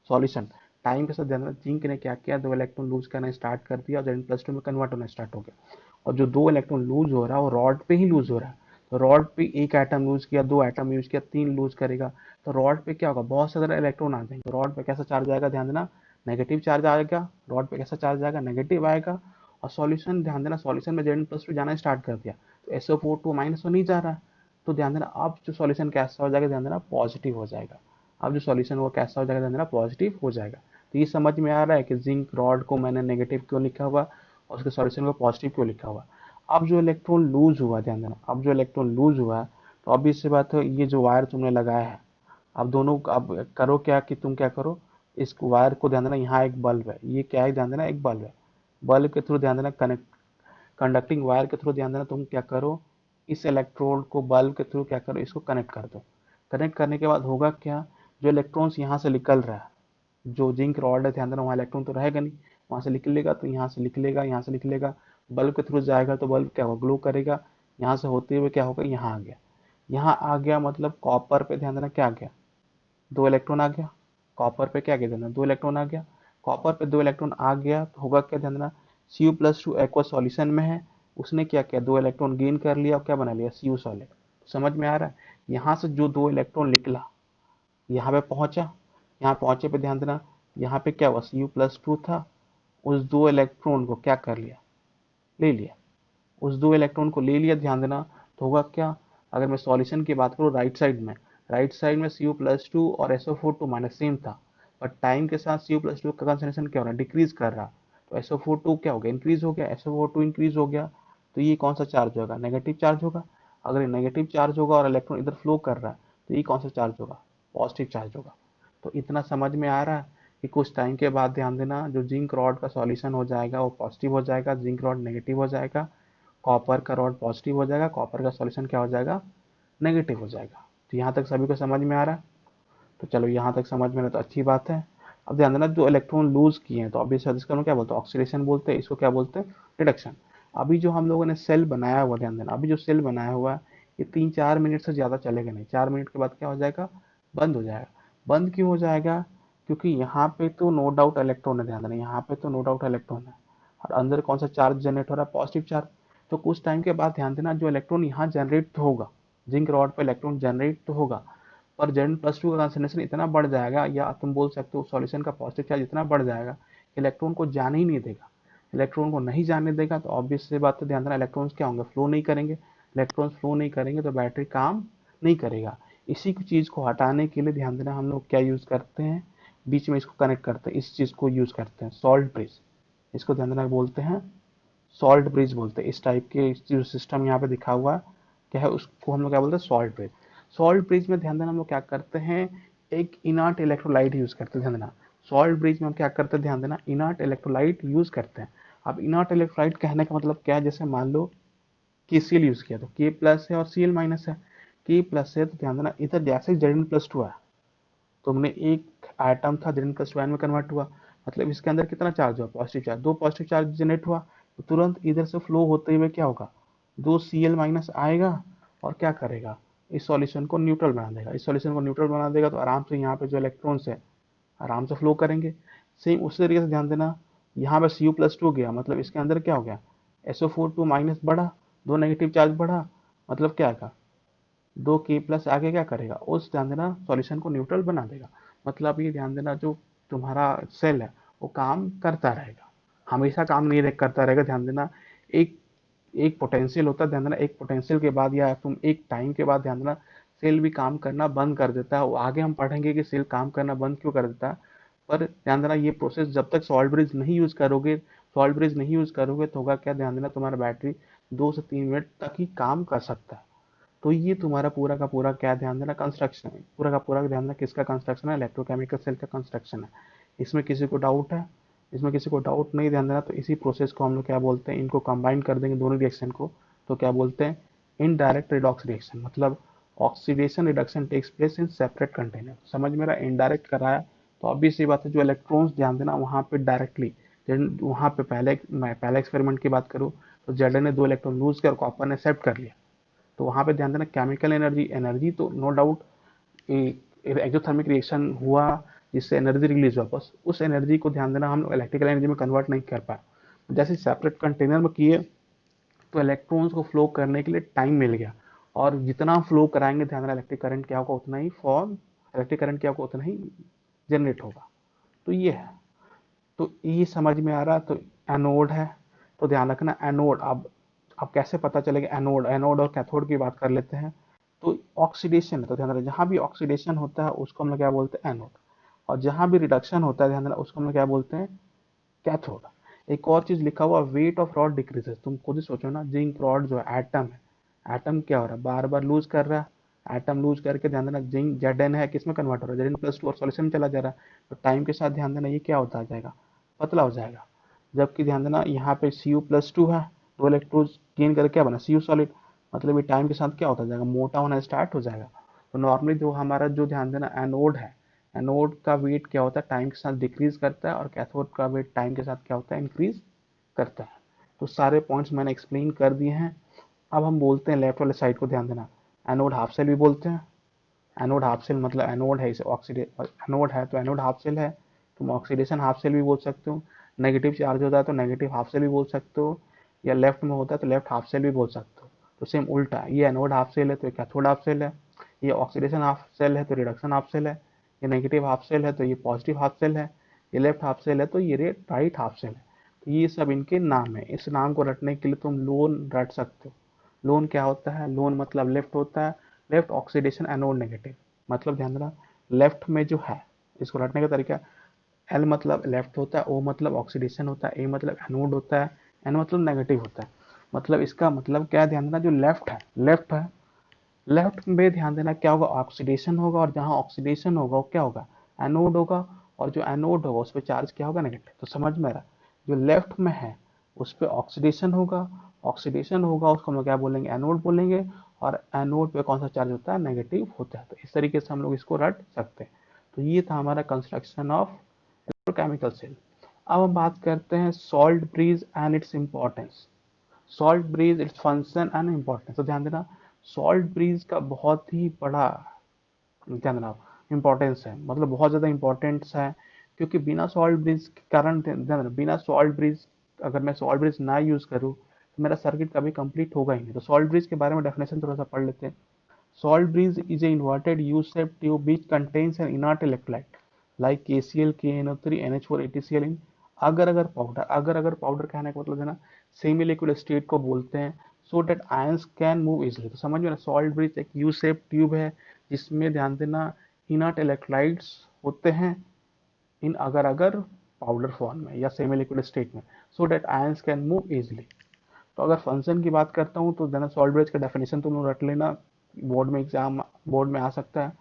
सॉल्यूशन टाइम के साथ ध्यान देना, जिंक ने क्या किया, 2 इलेक्ट्रॉन लूज करना स्टार्ट कर दिया और Zn+2 में कन्वर्ट होना स्टार्ट हो गया। और जो 2 इलेक्ट्रॉन लूज हो रहा है वो रॉड पे ही लूज हो रहा है। तो रॉड पे एक एटम यूज किया, 2 एटम यूज किया, 3 लूज करेगा। तो रॉड पे क्या होगा, बहुत सारे इलेक्ट्रॉन आ जाएंगे। रॉड पे कैसा चार्ज आएगा, ध्यान देना, नेगेटिव चार्ज आएगा। रॉड पे कैसा चार्ज आएगा, नेगेटिव आएगा। और सॉल्यूशन ध्यान देना, सॉल्यूशन में Zn+2 जाना स्टार्ट कर दिया, तो SO4 माइनस तो नहीं जा रहा है। तो ध्यान देना, अब जो सॉल्यूशन कैसा हो जाएगा, ध्यान देना, पॉजिटिव हो जाएगा। अब जो सॉल्यूशन वो कैसा हो जाएगा, ध्यान देना, पॉजिटिव हो जाएगा। तो ये समझ में आ रहा है कि जिंक रॉड को मैंने नेगेटिव क्यों लिखा हुआ और उसके सॉल्यूशन को पॉजिटिव क्यों लिखा हुआ। अब जो इलेक्ट्रॉन लूज हुआ, ध्यान देना, अब जो इलेक्ट्रॉन लूज हुआ तो अब इससे बात है, ये जो वायर तुमने लगाया है, अब दोनों, अब करो क्या कि तुम क्या करो, इस वायर को ध्यान देना, यहाँ एक बल्ब है, ये क्या है, ध्यान देना, एक बल्ब है। बल्ब के थ्रू ध्यान देना, कनेक्ट कंडक्टिंग वायर के थ्रू ध्यान देना, तुम क्या करो, इस इलेक्ट्रोड को बल्ब के थ्रू क्या करो, इसको कनेक्ट कर दो। कनेक्ट करने के बाद होगा क्या, जो इलेक्ट्रॉन्स यहाँ से निकल रहा है, जो जिंक रॉड है, ध्यान देना, वहाँ इलेक्ट्रॉन तो रहेगा नहीं, वहाँ से निकलेगा, तो यहाँ से निकलेगा, यहाँ से निकलेगा, बल्ब के थ्रू जाएगा तो बल्ब क्या होगा, ग्लो करेगा। यहाँ से होते हुए क्या होगा, यहाँ आ गया। यहाँ आ गया मतलब कॉपर पे ध्यान देना क्या आ गया, 2 इलेक्ट्रॉन आ गया। कॉपर पे क्या आ गया, ध्यान देना, 2 इलेक्ट्रॉन आ गया। कॉपर पे 2 इलेक्ट्रॉन आ गया तो होगा क्या, ध्यान देना, Cu+2 एक्वा सॉल्यूशन में है, उसने क्या किया, 2 इलेक्ट्रॉन गेन कर लिया और क्या बना लिया, Cu सॉलिड। समझ में आ रहा है। यहाँ से जो 2 इलेक्ट्रॉन निकला, यहाँ पे पहुंचा, यहाँ पहुंचे पे ध्यान देना, यहाँ पे क्या हुआ, Cu+2 था, उस 2 इलेक्ट्रॉन को क्या कर लिया, ले लिया। उस 2 इलेक्ट्रॉन को ले लिया, ध्यान देना, तो होगा क्या, अगर मैं सॉल्यूशन की बात करूँ राइट साइड में Cu+2 और SO4 माइनस सेम था, बट टाइम के साथ Cu+2 का कंसंट्रेशन क्या हो रहा है, डिक्रीज कर रहा। तो SO4 क्या हो गया, इंक्रीज हो गया, SO4 इंक्रीज हो गया। तो ये कौन सा चार्ज होगा, नेगेटिव चार्ज होगा। अगर ये नेगेटिव चार्ज होगा और इलेक्ट्रॉन इधर फ्लो कर रहा है, तो ये कौन सा चार्ज होगा, पॉजिटिव चार्ज होगा। तो इतना समझ में आ रहा है कि कुछ टाइम के बाद ध्यान देना, जो जिंक रॉड का सॉल्यूशन हो जाएगा वो पॉजिटिव हो जाएगा, जिंक रॉड नेगेटिव हो जाएगा। कॉपर का रॉड पॉजिटिव हो जाएगा, कॉपर का सॉल्यूशन क्या हो जाएगा, नेगेटिव हो जाएगा। तो यहाँ तक सभी को समझ में आ रहा है। तो चलो यहाँ तक समझ में आ रहा तो अच्छी बात है। अब ध्यान देना, जो इलेक्ट्रॉन लूज किए हैं तो अभी इसका क्या बोलते हैं, ऑक्सीडेशन बोलते हैं, इसको क्या बोलते हैं, रिडक्शन। अभी जो हम लोगों ने सेल बनाया हुआ, ध्यान देना, अभी जो सेल बनाया हुआ है ये 3-4 मिनट से ज़्यादा चलेगा नहीं। 4 मिनट के बाद क्या हो जाएगा, बंद हो जाएगा। बंद क्यों हो जाएगा, क्योंकि यहाँ पे तो नो डाउट इलेक्ट्रॉन है, ध्यान देना, यहाँ पे तो नो डाउट इलेक्ट्रॉन है। और अंदर कौन सा चार्ज जनरेट हो रहा है, पॉजिटिव चार्ज। तो कुछ टाइम के बाद ध्यान देना, जो इलेक्ट्रॉन यहाँ जनरेट तो होगा, जिंक रॉड पे इलेक्ट्रॉन जनरेट तो होगा, पर Zn+2 का कंसंट्रेशन इतना बढ़ जाएगा, या तुम बोल सकते हो सॉल्यूशन का पॉजिटिव चार्ज इतना बढ़ जाएगा कि इलेक्ट्रॉन को जाने ही नहीं देगा। इलेक्ट्रॉन को नहीं जाने देगा तो ऑब्वियस से बात है, ध्यान देना, इलेक्ट्रॉन्स क्या होंगे, फ्लो नहीं करेंगे। इलेक्ट्रॉन्स फ्लो नहीं करेंगे तो बैटरी काम नहीं करेगा। इसी चीज़ को हटाने के लिए ध्यान देना, हम लोग क्या यूज़ करते हैं, बीच में इसको कनेक्ट करते हैं, इस चीज़ को यूज़ करते हैं, सॉल्ट ब्रिज। इसको ध्यान देना बोलते हैं, सॉल्ट ब्रिज बोलते हैं। इस टाइप के जो सिस्टम यहाँ पे दिखा हुआ है क्या है, उसको हम लोग क्या बोलते हैं, सॉल्ट ब्रिज। सॉल्ट ब्रिज में ध्यान देना, हम लोग क्या करते हैं, एक इनर्ट इलेक्ट्रोलाइट यूज करते हैं, ध्यान देना। सॉल्ट ब्रिज में हम क्या करते हैं, ध्यान देना, इनर्ट इलेक्ट्रोलाइट यूज करते हैं। अब इनर्ट इलेक्ट्रोलाइट कहने का मतलब क्या है, जैसे मान लो KCl यूज किया तो K+ है और Cl माइनस है। K+ है तो ध्यान देना, इधर जैसे Zn+2 है, तुमने एक आइटम था Zn+2 में कन्वर्ट हुआ, मतलब इसके अंदर कितना चार्ज हुआ, positive charge, 2 positive charge generate हुआ। तो तुरंत इधर से फ्लो होते हुए क्या होगा, 2Cl- आएगा और क्या करेगा, इस सॉल्यूशन को न्यूट्रल बना देगा। इस सॉल्यूशन को न्यूट्रल बना देगा तो आराम से यहाँ पे जो इलेक्ट्रॉन्स है आराम से फ्लो करेंगे। सेम उसी तरीके से ध्यान देना, यहाँ पे Cu+2 गया, मतलब इसके अंदर क्या हो गया, SO4 2- बढ़ा, दो नेगेटिव चार्ज बढ़ा, मतलब क्या आएगा, 2K+ आगे क्या करेगा, उस ध्यान देना सॉल्यूशन को न्यूट्रल बना देगा। मतलब ये ध्यान देना, जो तुम्हारा सेल है वो काम करता रहेगा, हमेशा काम नहीं करता रहेगा। ध्यान देना, एक एक पोटेंशियल होता है, ध्यान देना एक पोटेंशियल के बाद या तुम एक टाइम के बाद ध्यान देना सेल भी काम करना बंद कर देता है। वो आगे हम पढ़ेंगे कि सेल काम करना बंद क्यों कर देता है। पर ध्यान देना ये प्रोसेस जब तक सॉल्ट ब्रिज नहीं यूज करोगे तो होगा क्या, ध्यान देना तुम्हारा बैटरी 2 से 3 मिनट तक ही काम कर सकता है। तो ये तुम्हारा पूरा का पूरा क्या ध्यान देना कंस्ट्रक्शन है, पूरा का पूरा ध्यान देना किसका कंस्ट्रक्शन है, इलेक्ट्रोकेमिकल सेल का कंस्ट्रक्शन है। इसमें किसी को डाउट है, इसमें किसी को डाउट नहीं, ध्यान देना। तो इसी प्रोसेस को हम लोग क्या बोलते हैं, इनको कंबाइन कर देंगे दोनों रिएक्शन को, तो क्या बोलते हैं, इनडायरेक्ट रिडॉक्स रिएक्शन। मतलब oxidation reduction takes place in separate container. समझ में रहा, इनडायरेक्ट कराया तो ऑब्वियस सी बात है, जो इलेक्ट्रॉन्स ध्यान देना वहाँ पे डायरेक्टली, वहाँ पे मैं पहले एक्सपेरिमेंट की बात करूँ तो जेड ने 2 इलेक्ट्रॉन लूज कर कॉपर ने एक्सेप्ट कर लिया। तो वहाँ पे ध्यान देना केमिकल एनर्जी एनर्जी तो नो डाउट एक्सोथर्मिक रिएक्शन हुआ जिससे एनर्जी रिलीज हुआ, बस उस एनर्जी को ध्यान देना हम लोग इलेक्ट्रिकल एनर्जी में कन्वर्ट नहीं कर पाए। जैसे सेपरेट कंटेनर में किए तो इलेक्ट्रॉन्स को फ्लो करने के लिए टाइम मिल गया, और जितना फ्लो कराएंगे ध्यान देना इलेक्ट्रिक करंट क्या होगा उतना ही फॉर्म, इलेक्ट्रिक करंट क्या होगा उतना ही जनरेट होगा। तो ये है, तो ये समझ में आ रहा। तो एनोड है, तो ध्यान रखना एनोड, अब कैसे पता चलेगा, एनोड एनोड और कैथोड की बात कर लेते हैं। तो ऑक्सीडेशन है, तो ध्यान रखना जहाँ भी ऑक्सीडेशन होता है उसको हम लोग क्या बोलते हैं, एनोड। और जहाँ भी रिडक्शन होता है ध्यान रखना उसको हम लोग क्या बोलते हैं, कैथोड। एक और चीज लिखा हुआ, वेट ऑफ रॉड डिक्रीजेस। तुम खुद ही सोचो ना, जिंक रॉड जो है एटम है, एटम क्या हो रहा है, बार बार लूज कर रहा है, एटम लूज करके ध्यान देना जिंक Zn है किसमें कन्वर्ट हो रहा है, Zn+2 और सॉल्यूशन में चला जा रहा है। तो टाइम के साथ ध्यान देना ये क्या होता जाएगा, पतला हो जाएगा। जबकि ध्यान देना यहाँ पे Cu+2 है, 2 इलेक्ट्रॉन गेन करके क्या बना, Cu सॉलिड, मतलब ये टाइम के साथ क्या होता जाएगा, मोटा होना स्टार्ट हो जाएगा। तो नॉर्मली जो हमारा जो ध्यान देना एनोड है, एनोड का वेट क्या होता है, टाइम के साथ डिक्रीज करता है, और कैथोड का वेट टाइम के साथ क्या होता है, इंक्रीज करता है। तो सारे पॉइंट्स मैंने एक्सप्लेन कर दिए हैं। अब हम बोलते हैं लेफ्ट वाले साइड को, ध्यान देना एनोड हाफ सेल भी बोलते हैं। एनोड हाफ सेल मतलब एनोड है, इसे ऑक्सीडेट एनोड है तो एनोड हाफ सेल है, तुम ऑक्सीडेशन हाफ सेल भी बोल सकते हो। नेगेटिव चार्ज होता है तो नेगेटिव हाफ सेल भी बोल सकते हो, या लेफ्ट में होता है तो लेफ्ट हाफ सेल भी बोल सकते हो। तो सेम उल्टा है, ये एनोड हाफ सेल है तो ये कैथोड हाफ सेल है, ये ऑक्सीडेशन हाफ सेल है तो रिडक्शन हाफ सेल है, ये नेगेटिव हाफ सेल है तो ये पॉजिटिव हाफ सेल है, ये लेफ्ट हाफ सेल है तो ये राइट हाफ सेल है। तो ये सब इनके नाम है, इस नाम को रटने के लिए तुम लोन रट सकते हो। लोन क्या होता है, लोन मतलब लेफ्ट होता है, लेफ्ट ऑक्सीडेशन एनोड नेगेटिव। मतलब ध्यान देना लेफ्ट में जो है, इसको रटने का तरीका, एल मतलब लेफ्ट होता है, ओ मतलब ऑक्सीडेशन होता है, ए मतलब एनोड होता है, एन मतलब नेगेटिव होता है। मतलब इसका मतलब क्या है, ध्यान देना जो लेफ्ट है, लेफ्ट में ध्यान देना क्या होगा, ऑक्सीडेशन होगा, और जहाँ ऑक्सीडेशन होगा वो क्या होगा, एनोड होगा, और जो एनोड होगा उस पर चार्ज क्या होगा, नेगेटिव। तो समझ में आ रहा, जो लेफ्ट में है उस पर ऑक्सीडेशन होगा, उसको हम लोग क्या बोलेंगे, एनोड बोलेंगे, और एनोड पे कौन सा चार्ज होता है, नेगेटिव होता है। तो इस तरीके से हम लोग इसको रट सकते हैं। तो ये था हमारा कंस्ट्रक्शन ऑफ इलेक्ट्रोकेमिकल सेल। अब हम बात करते हैं salt bridge and its importance. Salt bridge its function and importance. तो ध्यान देना सॉल्ट ब्रिज का बहुत ही बड़ा, ध्यान देना, इम्पोर्टेंस है, मतलब बहुत ज़्यादा इंपॉर्टेंस है। क्योंकि बिना सॉल्ट ब्रिज के कारण, ध्यान देना बिना सॉल्ट ब्रिज, अगर मैं सॉल्ट ब्रिज ना यूज़ करूँ तो मेरा सर्किट कभी कंप्लीट होगा ही नहीं। तो सॉल्ट ब्रिज के बारे में डेफिनेशन थोड़ा सा पढ़ लेते हैं। Salt bridge is an inverted U-shaped tube which contains an inert electrolyte like KCl, KNO3, NH4, ATCl in अगर अगर पाउडर। अगर पाउडर कहने का मतलब है ना, सेमी लिक्विड स्टेट को बोलते हैं, so that ions can move easily. तो समझ में ना, सॉल्ट ब्रिज एक यू शेप ट्यूब है जिसमें ध्यान देना इनर्ट इलेक्ट्रोलाइट्स होते हैं इन अगर अगर पाउडर फॉर्म में या सेमी लिक्विड स्टेट में, so that ions can move easily. तो अगर फंक्शन की बात करता हूँ तो देना सॉल्ट ब्रिज का डेफिनेशन तुम लोग रट लेना, बोर्ड में आ सकता है।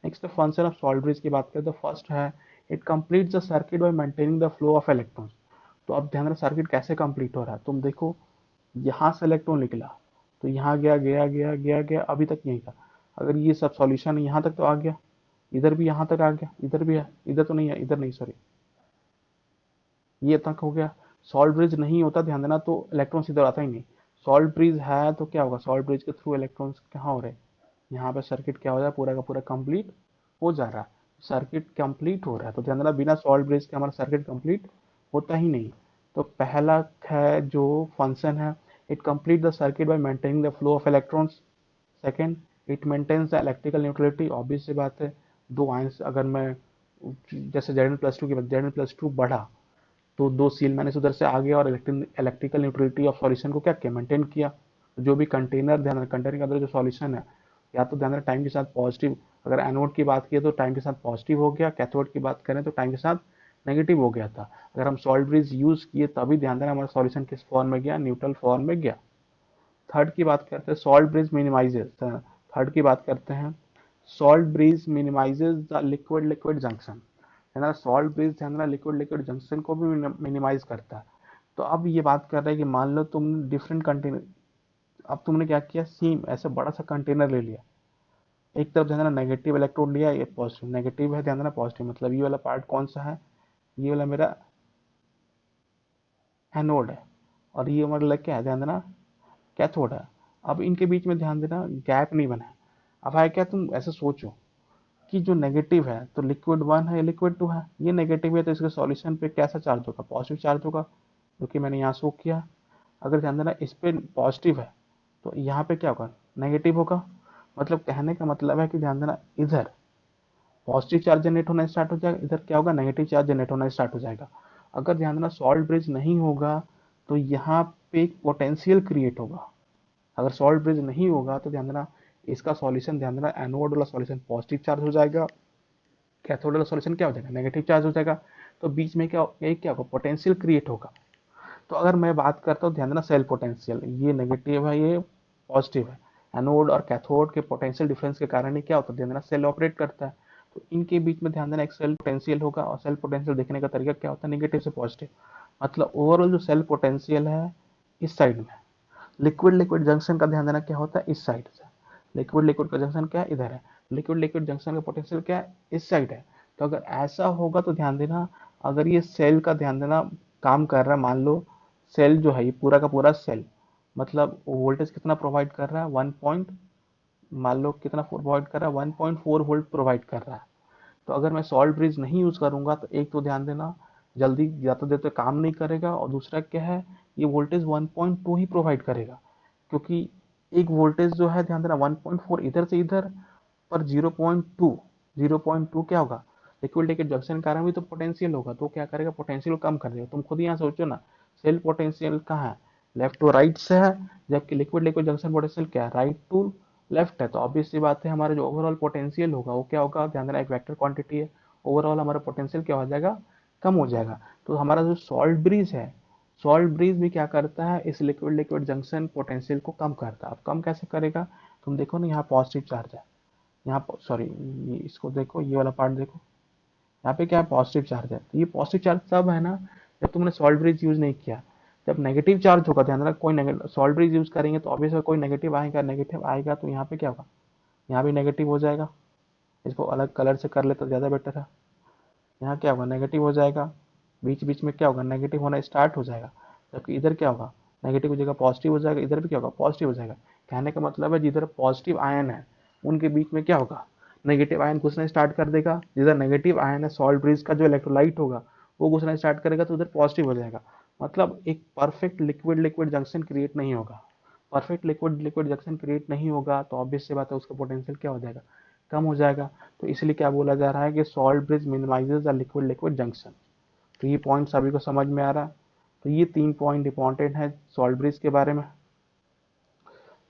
Next function of salt bridge की बात करें तो फर्स्ट है, it complete the circuit by maintaining the flow of electrons. तो अब ध्यान रखना सर्किट कैसे कंप्लीट हो रहा है, तुम देखो यहाँ से इलेक्ट्रॉन निकला तो यहाँ गया गया गया गया गया अभी तक यहीं था। अगर ये सब सॉल्यूशन यहाँ तक तो आ गया, इधर भी यहाँ तक आ गया, इधर भी है, इधर तो नहीं है, इधर नहीं सॉरी, ये तक हो गया। सॉल्ट ब्रिज नहीं होता, ध्यान देना, तो इलेक्ट्रॉन इधर आता ही नहीं। सॉल्ट ब्रिज है तो क्या होगा, सॉल्ट ब्रिज के थ्रू इलेक्ट्रॉन्स कहाँ हो रहे हैं, यहाँ पे सर्किट क्या हो रहा है, पूरा का पूरा कंप्लीट हो जा रहा है, सर्किट कंप्लीट हो रहा है। तो ध्यान देना बिना सॉल्ट ब्रिज के हमारा सर्किट कंप्लीट होता ही नहीं। तो पहला है जो फंक्शन है, it complete the circuit by maintaining the flow of electrons. Second, it maintains the electrical neutrality. Obvious सी बात है, दो आयंस अगर मैं जैसे Zn+2 की बात, Zn+2 बढ़ा तो दो सील मैंने उधर से आ गया और इलेक्ट्रिकल न्यूट्रलिटी ऑफ सॉल्यूशन को क्या किया, मेंटेन किया। जो भी कंटेनर, ध्यान कंटेनर के अंदर जो सॉल्यूशन है, या तो ध्यान टाइम के साथ पॉजिटिव, अगर एनोड की बात की तो टाइम के साथ पॉजिटिव हो गया, कैथोड की बात करें तो टाइम के साथ नेगेटिव हो गया था। अगर हम सॉल्ट ब्रिज यूज किए तभी ध्यान देना हमारा सॉल्यूशन किस फॉर्म में गया, न्यूट्रल फॉर्म में गया। थर्ड की बात करते हैं, सॉल्ट ब्रिज मिनिमाइजेस। थर्ड की बात करते हैं, salt bridge minimises the liquid liquid junction, है ना। सॉल्ट ब्रिज ध्यान लिक्विड लिक्विड जंक्शन को भी मिनिमाइज करता है। तो अब ये बात कर रहे हैं कि मान लो तुम डिफरेंट कंटेनर, अब तुमने क्या किया, सीम ऐसे बड़ा सा कंटेनर ले लिया, एक तरफ ध्यान नेगेटिव इलेक्ट्रोड लिया, ये पॉजिटिव, नेगेटिव है ध्यान देना पॉजिटिव, मतलब ये वाला पार्ट कौन सा है, ये वाला मेरा एनोड है, और ये मतलब क्या है, ध्यान देना कैथोड है। अब इनके बीच में ध्यान देना गैप नहीं बना है। अब है क्या, तुम ऐसे सोचो कि जो नेगेटिव है तो लिक्विड वन है, लिक्विड टू है, ये नेगेटिव है तो इसके सॉल्यूशन पे कैसा चार्ज होगा, पॉजिटिव चार्ज होगा, जो कि मैंने यहाँ शो किया। अगर ध्यान देना इस पे पॉजिटिव है तो यहाँ पे क्या होगा, नेगेटिव होगा। मतलब कहने का मतलब है कि ध्यान देना इधर पॉजिटिव चार्ज जनरेट होना स्टार्ट हो जाएगा, इधर क्या होगा, नेगेटिव चार्ज जनरेट होना स्टार्ट हो जाएगा। अगर ध्यान देना सॉल्ट ब्रिज नहीं होगा तो यहाँ पे एक पोटेंशियल क्रिएट होगा। अगर सॉल्ट ब्रिज नहीं होगा तो ध्यान देना इसका सॉल्यूशन, ध्यान देना एनोड वाला सॉल्यूशन पॉजिटिव चार्ज हो जाएगा, कैथोड वाला सॉल्यूशन क्या हो जाएगा, नेगेटिव चार्ज हो जाएगा। तो बीच में क्या होगा, पोटेंशियल क्रिएट होगा। तो अगर मैं बात करता हूँ, ध्यान देना सेल पोटेंशियल, ये नेगेटिव है ये पॉजिटिव है, एनोड और कैथोड के पोटेंशियल डिफरेंस के कारण ही क्या होता है, ध्यान देना सेल ऑपरेट करता है। तो इनके बीच में ध्यान देना एक सेल पोटेंशियल होगा, और सेल पोटेंशियल देखने का तरीका क्या होता है, नेगेटिव से पॉजिटिव। मतलब ओवरऑल जो सेल पोटेंशियल है इस साइड में, लिक्विड लिक्विड जंक्शन का ध्यान देना क्या होता है, इस साइड से। लिक्विड लिक्विड का जंक्शन क्या है, इधर है। लिक्विड लिक्विड जंक्शन का पोटेंशियल क्या है, इस साइड है। तो अगर ऐसा होगा तो ध्यान देना, अगर ये सेल का ध्यान देना काम कर रहा है, मान लो सेल जो है ये पूरा का पूरा सेल, मतलब वोल्टेज कितना प्रोवाइड कर रहा है, मान लो कितना प्रोवाइड कर रहा है, 1.4 वोल्ट प्रोवाइड कर रहा है। तो अगर मैं सॉल्ट ब्रिज नहीं यूज करूंगा तो एक तो ध्यान देना जल्दी ज़्यादा देर तक काम नहीं करेगा, और दूसरा क्या है, ये वोल्टेज 1.2 ही प्रोवाइड करेगा, क्योंकि एक वोल्टेज जो है ध्यान देना 1.4 इधर से इधर, पर 0.2 क्या होगा, लिक्विड लिक्विड जंक्शन के कारण भी तो पोटेंशियल होगा, तो क्या करेगा, पोटेंशियल कम कर देगा। तुम खुद यहाँ सोचो ना, सेल पोटेंशियल कहाँ है, लेफ्ट टू राइट से है, जबकि लिक्विड लिक्विड जंक्शन पोटेंशियल क्या है, राइट टू लेफ्ट है। तो ऑब्वियस सी बात है हमारा जो ओवरऑल पोटेंशियल होगा वो क्या होगा, ध्यान देना एक वेक्टर क्वांटिटी है, ओवरऑल हमारा पोटेंशियल क्या हो जाएगा, कम हो जाएगा। तो हमारा जो सॉल्ट ब्रिज है, सॉल्ट ब्रिज भी क्या करता है, इस लिक्विड लिक्विड जंक्शन पोटेंशियल को कम करता है। अब कम कैसे करेगा, तुम देखो ना यहाँ पॉजिटिव चार्ज है, यहाँ सॉरी इसको देखो, ये वाला पार्ट देखो, यहाँ पे क्या है, पॉजिटिव चार्ज है। तो ये पॉजिटिव चार्ज तब है ना जब तुमने सॉल्ट ब्रिज यूज नहीं किया। जब नेगेटिव चार्ज होगा, ध्यान रखना कोई सॉल्ट ब्रिज यूज करेंगे तो ऑब्वियसली कोई नेगेटिव आएगा, नेगेटिव आएगा तो यहाँ पे क्या होगा, यहाँ भी नेगेटिव हो जाएगा। इसको अलग कलर से कर ले तो ज़्यादा बेटर है। यहाँ क्या होगा, नेगेटिव हो जाएगा, बीच बीच में क्या होगा, नेगेटिव होना स्टार्ट हो जाएगा। जबकि इधर क्या होगा, नेगेटिव हो जाएगा, पॉजिटिव हो जाएगा, इधर भी क्या होगा, पॉजिटिव हो जाएगा। कहने का मतलब है जिधर पॉजिटिव आयन है उनके बीच में क्या होगा, नेगेटिव आयन घुसना स्टार्ट कर देगा। जिधर नेगेटिव आयन है, सॉल्ट ब्रिज का जो इलेक्ट्रोलाइट होगा वो घुसना स्टार्ट करेगा तो उधर पॉजिटिव हो जाएगा। मतलब एक perfect liquid liquid junction create नहीं होगा। Perfect liquid liquid junction create नहीं होगा तो ऑब्वियस सी बात है उसका पोटेंशियल क्या हो जाएगा, कम हो जाएगा। तो इसलिए क्या बोला जा रहा है कि salt bridge minimises the liquid liquid junction. तो ये पॉइंट सभी को समझ में आ रहा है। तो ये 3 पॉइंट इंपॉर्टेंट है सॉल्ट ब्रिज के बारे में।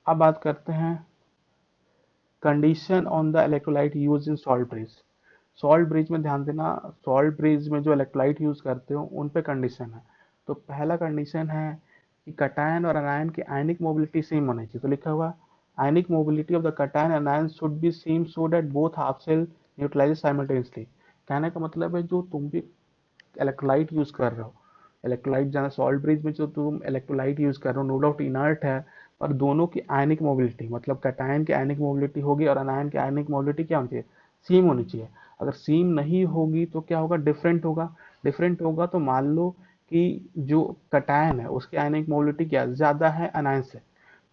अब बात करते हैं condition on the electrolyte use in salt bridge. Salt bridge में ध्यान देना, सॉल्ट ब्रिज में जो इलेक्ट्रोलाइट यूज करते हो उन पे कंडीशन है। तो पहला कंडीशन है कि कटायन और अनायन की आयनिक मोबिलिटी सेम होनी चाहिए। तो लिखा हुआ ionic mobility of the cation and anion should be same so that both half cell neutralize simultaneously. कहने का मतलब है जो तुम भी इलेक्ट्रोलाइट यूज कर रहे हो, इलेक्ट्रोलाइट जहाँ सॉल्ट ब्रिज में जो तुम इलेक्ट्रोलाइट यूज कर रहे हो नो डाउट इनर्ट है, पर दोनों की आयनिक मोबिलिटी, मतलब कैटायन की आयनिक मोबिलिटी होगी और अनायन की आयनिक मोबिलिटी क्या होनी चाहिए, सेम होनी चाहिए। अगर सेम नहीं होगी तो क्या होगा, डिफरेंट होगा। डिफरेंट होगा तो मान लो कि जो कटायन है उसकी आयनिक मोबिलिटी क्या ज़्यादा है अनायन से,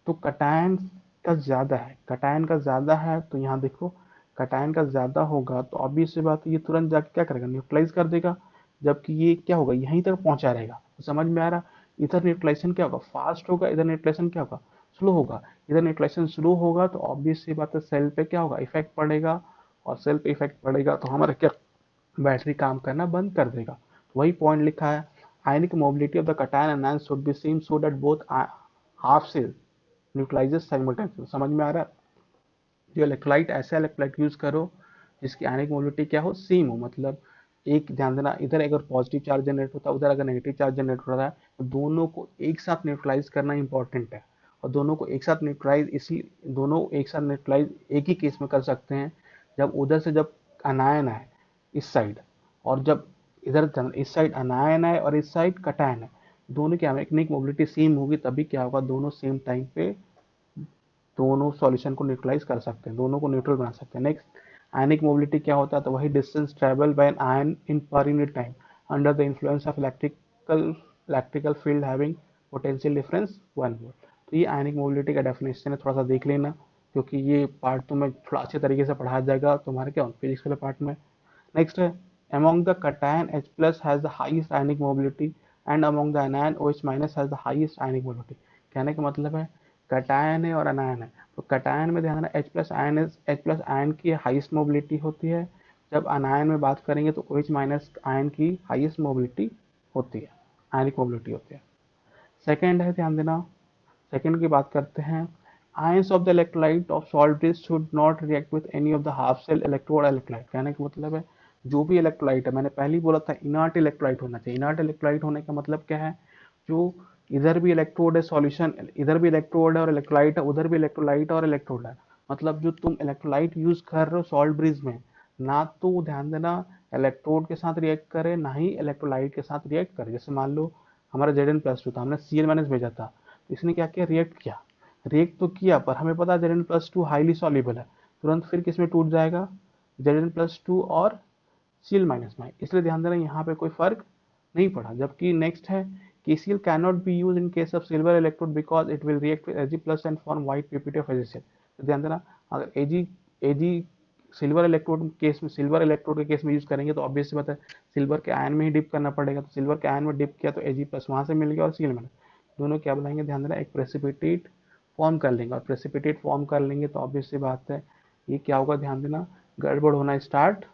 तो कटायन का ज़्यादा है, कटायन का ज़्यादा है, तो यहाँ देखो कटायन का ज़्यादा होगा तो ऑब्वियस सी बात है ये तुरंत जाके क्या करेगा, न्यूट्रलाइज कर देगा, जबकि ये क्या होगा यहीं तक पहुंचा रहेगा। तो समझ में आ रहा, इधर न्यूट्रलाइजेशन क्या होगा फास्ट होगा, इधर न्यूट्रलाइजेशन क्या होगा स्लो होगा। इधर न्यूट्रलाइजेशन स्लो होगा तो ऑब्वियस सी बात है सेल पे क्या होगा इफेक्ट पड़ेगा, और सेल पे इफेक्ट पड़ेगा तो हमारा क्या बैटरी काम करना बंद कर देगा। वही पॉइंट लिखा है, ionic mobility of the cation and anion should be same so that both half cell neutralizes simultaneously. समझ में आ रहा है, जो इलेक्ट्रोलाइट ऐसा इलेक्ट्रोलाइट यूज करो जिसकी आयनिक मोबिलिटी क्या हो सेम हो, मतलब एक ध्यान देना इधर अगर पॉजिटिव चार्ज जनरेट होता है उधर अगर नेगेटिव चार्ज जनरेट हो रहा है तो दोनों को एक साथ न्यूट्रलाइज करना इंपॉर्टेंट है। और दोनों को एक साथ न्यूट्रलाइज इसी दोनों एक साथ न्यूट्रलाइज एक ही केस में कर सकते हैं जब उधर से जब अनायन है इस साइड, और जब इधर इस साइड अनायन है और इस साइड कटायन है, दोनों की आयनिक मोबिलिटी सेम होगी तभी क्या होगा दोनों सेम टाइम पे दोनों सॉल्यूशन को न्यूट्रलाइज कर सकते हैं, दोनों को न्यूट्रल बना सकते हैं। नेक्स्ट आयनिक मोबिलिटी क्या होता है, तो वही distance travel by an ion in per unit time under the influence of electrical field having potential difference 1 volt. तो ये आयनिक मोबिलिटी का डेफिनेशन है, थोड़ा सा देख लेना क्योंकि ये पार्ट तुम्हें थोड़ा अच्छे तरीके से पढ़ाया जाएगा तुम्हारे क्या फिजिक्स वाले पार्ट में। नेक्स्ट है among the cation H plus has the highest ionic mobility and among the anion OH minus has the highest ionic mobility। कहने का मतलब है कटायन है और अनायन है, तो कटायन में ध्यान रखना एच प्लस आयन की हाईएस्ट मोबिलिटी होती है, जब अनायन में बात करेंगे तो OH माइनस आयन की हाईएस्ट मोबिलिटी होती है, आयनिक मोबिलिटी होती है। सेकेंड है ध्यान देना, सेकेंड की बात करते हैं, ions of the electrolyte of salt bridge should not react with any of the half cell electrode electrolyte. कहने का मतलब है जो भी इलेक्ट्रोलाइट है, मैंने पहले ही बोला था इनर्ट इलेक्ट्रोलाइट होना चाहिए। इनर्ट इलेक्ट्रोलाइट होने का मतलब क्या है, जो इधर भी इलेक्ट्रोड है सॉल्यूशन, इधर भी इलेक्ट्रोड है और इलेक्ट्रोलाइट है, उधर भी इलेक्ट्रोलाइट और इलेक्ट्रोड है, मतलब जो तुम इलेक्ट्रोलाइट यूज कर रहे हो सॉल्ट ब्रिज में, ना तो ध्यान देना इलेक्ट्रोड के साथ रिएक्ट करे ना ही इलेक्ट्रोलाइट के साथ रिएक्ट करे। जैसे मान लो हमारा Zn+2 था, हमने Cl- भेजा था, तो इसने क्या किया रिएक्ट किया, रिएक्ट तो किया पर हमें पता Zn+2 हाईली सॉल्युबल है, तुरंत फिर किसमें टूट जाएगा Zn+2 और Cl- में, इसलिए ध्यान देना यहाँ पे कोई फर्क नहीं पड़ा। जबकि नेक्स्ट है KCl cannot be use in case of silver electrode because it will react with Ag+ and form white PPT of AgCl। तो ध्यान देना अगर Ag सिल्वर इलेक्ट्रोड केस में, सिल्वर इलेक्ट्रोड के केस में यूज करेंगे तो ऑब्वियस सी बात है सिल्वर के आयन में ही डिप करना पड़ेगा, तो सिल्वर के आयन में डिप किया तो Ag+ वहां से मिल गया और Cl- दोनों क्या बनाएंगे ध्यान देना एक प्रेसिपिटेट फॉर्म कर लेंगे, और प्रेसिपिटेट फॉर्म कर लेंगे तो ऑब्वियस सी बात है ये क्या होगा ध्यान देना गड़बड़ होना स्टार्ट